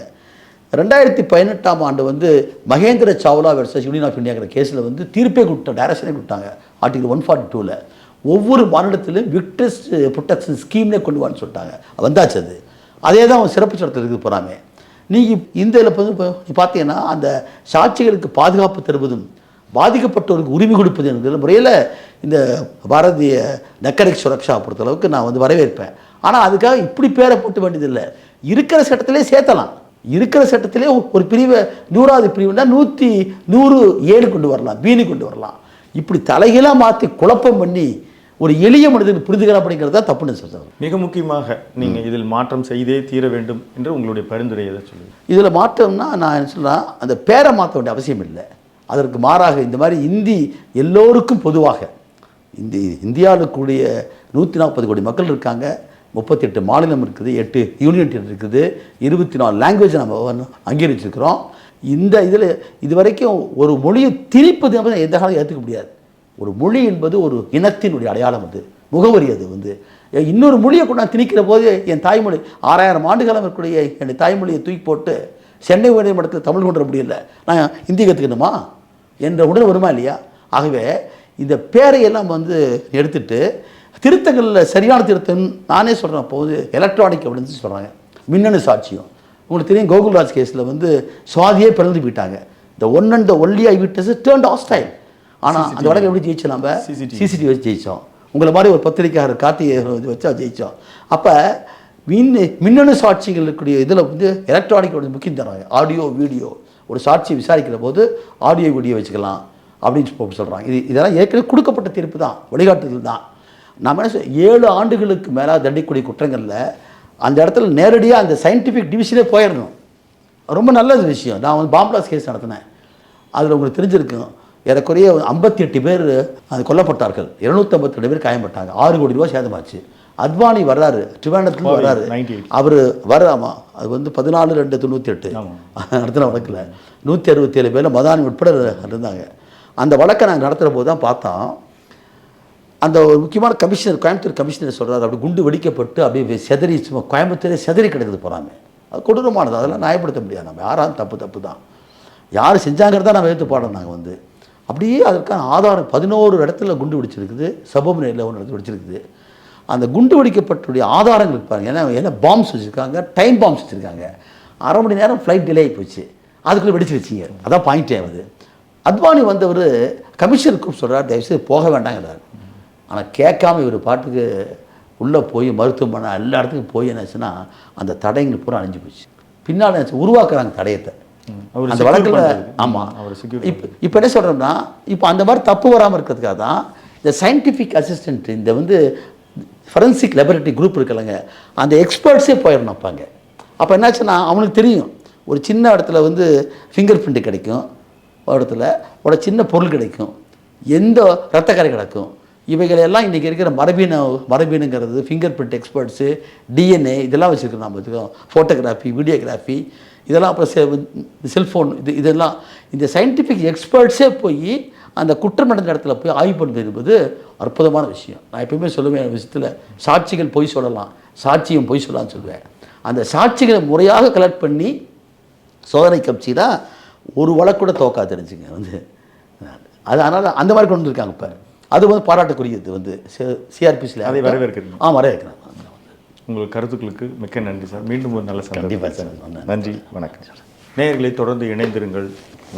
2018ஆம் ஆண்டு வந்து Mahendra Chawla versus union of இந்தியாங்கிற கேஸில் வந்து தீர்ப்பே கொடுத்த டைரக்ஷனே கொடுத்தாங்க. ஆர்டிகல் 142ல் ஒவ்வொரு மாநிலத்திலும் விக்டிம்ஸ் ப்ரொடெக்ஷன் ஸ்கீம்னே கொண்டு வான்னு சொல்லிட்டாங்க. வந்தாச்சு. அது அதே தான் சிறப்பு சட்டத்தில் இருக்குது போகிறாமே. நீங்கள் இந்த இதில் வந்து பார்த்தீங்கன்னா அந்த சாட்சிகளுக்கு பாதுகாப்பு தருவதும் பாதிக்கப்பட்டவருக்கு உரிமை கொடுப்பது என்கிற முறையில் இந்த பாரதிய நக்கரிக் சுரக்ஷா பொறுத்தளவுக்கு நான் வந்து வரவேற்பேன். ஆனால் அதுக்காக இப்படி பேரை போட்டு வேண்டியதில்லை. இருக்கிற சட்டத்திலே சேர்த்தலாம். இருக்கிற சட்டத்திலே ஒரு பிரிவை 100வது பிரிவுனா 107 கொண்டு வரலாம், பீனி கொண்டு வரலாம். இப்படி தலைகீழாக மாற்றி குழப்பம் பண்ணி ஒரு எளிய மனிதனுக்கு புரிந்துகிற அப்படிங்கிறது தான் தப்புன்னு சொல்கிறாங்க. மிக முக்கியமாக நீங்கள் இதில் மாற்றம் செய்தே தீர வேண்டும் என்று உங்களுடைய பரிந்துரை எதை சொல்லுங்கள்? இதில் மாற்றம்னா நான் என்ன சொல்கிறேன், அந்த பேரை மாற்ற வேண்டிய அவசியம் இல்லை. அதற்கு மாறாக இந்த மாதிரி இந்தி எல்லோருக்கும் பொதுவாக இந்தியாவில் கூடிய 140 கோடி மக்கள் இருக்காங்க. 38 மாநிலம் இருக்குது, 8 யூனியன் இருக்குது, 24 லாங்குவேஜ் நம்ம அங்கீகரிச்சிருக்கிறோம். இந்த இதில் இது வரைக்கும் ஒரு மொழியை திணிப்பது எந்த காலம் ஏற்றுக்க முடியாது. ஒரு மொழி என்பது ஒரு இனத்தினுடைய அடையாளம், அது முகவரி. அது இன்னொரு மொழியை கூட நான் திணிக்கிற போது என் தாய்மொழி 6000 ஆண்டுகாலம் இருக்கக்கூடிய என்னுடைய தாய்மொழியை தூக்கி போட்டு சென்னை உயர்நீதிமன்றத்தில் தமிழ் கொண்டு வர முடியல, நான் ஹிந்தி கற்றுக்கணுமா என்ற உடனே வருமா இல்லையா? ஆகவே இந்த பேரையெல்லாம் எடுத்துட்டு திருத்தங்களில் சரியான திருத்தம் நானே சொல்கிறேன். அப்போது எலக்ட்ரானிக் அப்படின்னு சொல்கிறாங்க, மின்னணு சாட்சியம். உங்களுக்கு தெரியும், கோகுல்ராஜ் கேஸில் சுவாதியே பிறந்து போயிட்டாங்க. இந்த one and the only I witness turned hostile. ஆனால் அந்த வழக்கு எப்படி ஜெயிச்சோம்? நம்ம சிசிடிவி வச்சு ஜெயித்தோம். உங்களை மாதிரி ஒரு பத்திரிக்கையாளர் கார்த்திகை வச்சா ஜெயித்தோம். அப்போ மின்னணு சாட்சிகள் இருக்கக்கூடிய இதில் எலக்ட்ரானிக் முக்கியம் தராங்க. ஆடியோ வீடியோ ஒரு சாட்சியை விசாரிக்கிற போது ஆடியோ வீடியோ வச்சுக்கலாம் அப்படின்னு சொல்கிறாங்க. இதெல்லாம் ஏற்கனவே கொடுக்கப்பட்ட தீர்ப்பு தான், வழிகாட்டுதல் தான். நம்ம என்ன 7 ஆண்டுகளுக்கு மேலே தண்டிக்கூடிய குற்றங்களில் அந்த இடத்துல நேரடியாக அந்த சயின்டிஃபிக் டிவிஷனே போயிடணும். ரொம்ப நல்ல விஷயம். நான் பாம்பிளாஸ் கேஸ் நடத்தினேன். அதில் உங்களுக்கு தெரிஞ்சிருக்கும், ஏறக்குறைய 58 பேர் அது கொல்லப்பட்டார்கள், 252 பேர் காயப்பட்டாங்க, 6 கோடி ரூபா சேதமாச்சு. அத்வானி வர்றாரு, ட்ரிவாண்டத்துலேருந்து வர்றாரு, அவர் வர்றாமா, அது 14/2/98 நடத்தின வழக்கில் 167 பேரில் மதானி உட்பட இருந்தாங்க. அந்த வழக்கை நாங்கள் நடத்துகிற போது தான் பார்த்தோம், அந்த ஒரு முக்கியமான கமிஷனர், கோயம்புத்தூர் கமிஷனர் சொல்கிறார், அப்படி குண்டு வெடிக்கப்பட்டு அப்படியே செதறி கோயம்புத்தூரே செதறி கிடக்குது போகிறாங்க. அது கொடூரமானது, அதெல்லாம் நியாயப்படுத்த முடியாது. நம்ம யாராலும் தப்பு தான், யார் செஞ்சாங்கிறதா நம்ம எடுத்து பாடணும். நாங்கள் அப்படியே அதற்கான ஆதாரம் 11 இடத்துல குண்டு வெடிச்சிருக்குது, சபோமனையில் 1 இடத்துல வெடிச்சிருக்குது. அந்த குண்டு வெடிக்கப்பட்டுடைய ஆதாரங்கள் பாருங்கள். ஏன்னா பாம்ஸ் வச்சுருக்காங்க, டைம் பாம்ஸ் வச்சுருக்காங்க. 1/2 மணி நேரம் ஃப்ளைட் டிலே ஆகி போச்சு, அதுக்குள்ளே வெடிச்சு வச்சிங்க. அதான் பாயிண்ட்டே. அத்வானி வந்தவர் கமிஷனர் கூப்பிட்டு சொல்கிறார், தயவுசெய்து போக வேண்டாங்கிறார். ஆனால் கேட்காம இவர் பாட்டுக்கு உள்ளே போய் மருத்துவமனை எல்லா இடத்துக்கும் போய் என்னாச்சுன்னா அந்த தடைகள் பூரா அழிஞ்சு போச்சு. பின்னால் என்னாச்சு, உருவாக்குறாங்க தடயத்தை அந்த வழக்கில். ஆமாம், இப்போ என்ன சொல்கிறோம்னா, இப்போ அந்த மாதிரி தப்பு வராமல் இருக்கிறதுக்காக தான் இந்த சயின்டிஃபிக் அசிஸ்டன்ட், இந்த ஃபொரன்சிக் லெபரட்டரி குரூப் இருக்கலைங்க, அந்த எக்ஸ்பர்ட்ஸே போயிடணும் அப்பாங்க. அப்போ என்னாச்சுன்னா அவனுக்கு தெரியும், ஒரு சின்ன இடத்துல ஃபிங்கர் பிரிண்ட் கிடைக்கும், ஒரு இடத்துல ஒரு சின்ன பொருள் கிடைக்கும், எந்த இரத்தக்கரை கிடக்கும். இவைகளெல்லாம் இன்றைக்கி இருக்கிற மரபீனுங்கிறது ஃபிங்கர் பிரிண்ட் எக்ஸ்பர்ட்ஸு, டிஎன்ஏ இதெல்லாம் வச்சுருக்கோம். நம்ம வச்சுருக்கோம் ஃபோட்டோகிராஃபி, வீடியோகிராஃபி, இதெல்லாம் அப்புறம் செல்ஃபோன், இதெல்லாம் இந்த சயின்டிஃபிக் எக்ஸ்பர்ட்ஸே போய் அந்த குற்றம் நடந்த இடத்துல போய் ஆய்வு பண்ணுறது என்பது அற்புதமான விஷயம். நான் எப்பவுமே சொல்லுவேன், விஷயத்தில் சாட்சிகள் பொய் சொல்லலாம், சாட்சியம் பொய் சொல்லலாம்னு சொல்லுவேன். அந்த சாட்சிகளை முறையாக கலெக்ட் பண்ணி சோதனை கமிச்சினா ஒரு வழக்கூட தோக்கா தெரிஞ்சுங்க அது. அதனால் அந்த மாதிரி கொண்டு வந்திருக்காங்க. இப்போ அது பாராட்டுக்குரியது சிஆர்பிசியில். அதை வரவேற்கிறேன். வரவேற்கிறேன். உங்கள் கருத்துக்களுக்கு மிக்க நன்றி சார். மீண்டும் ஒரு நல்ல கண்டிப்பாக சார். நன்றி, வணக்கம். நேயர்களை தொடர்ந்து இணைந்திருங்கள்.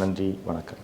நன்றி, வணக்கம்.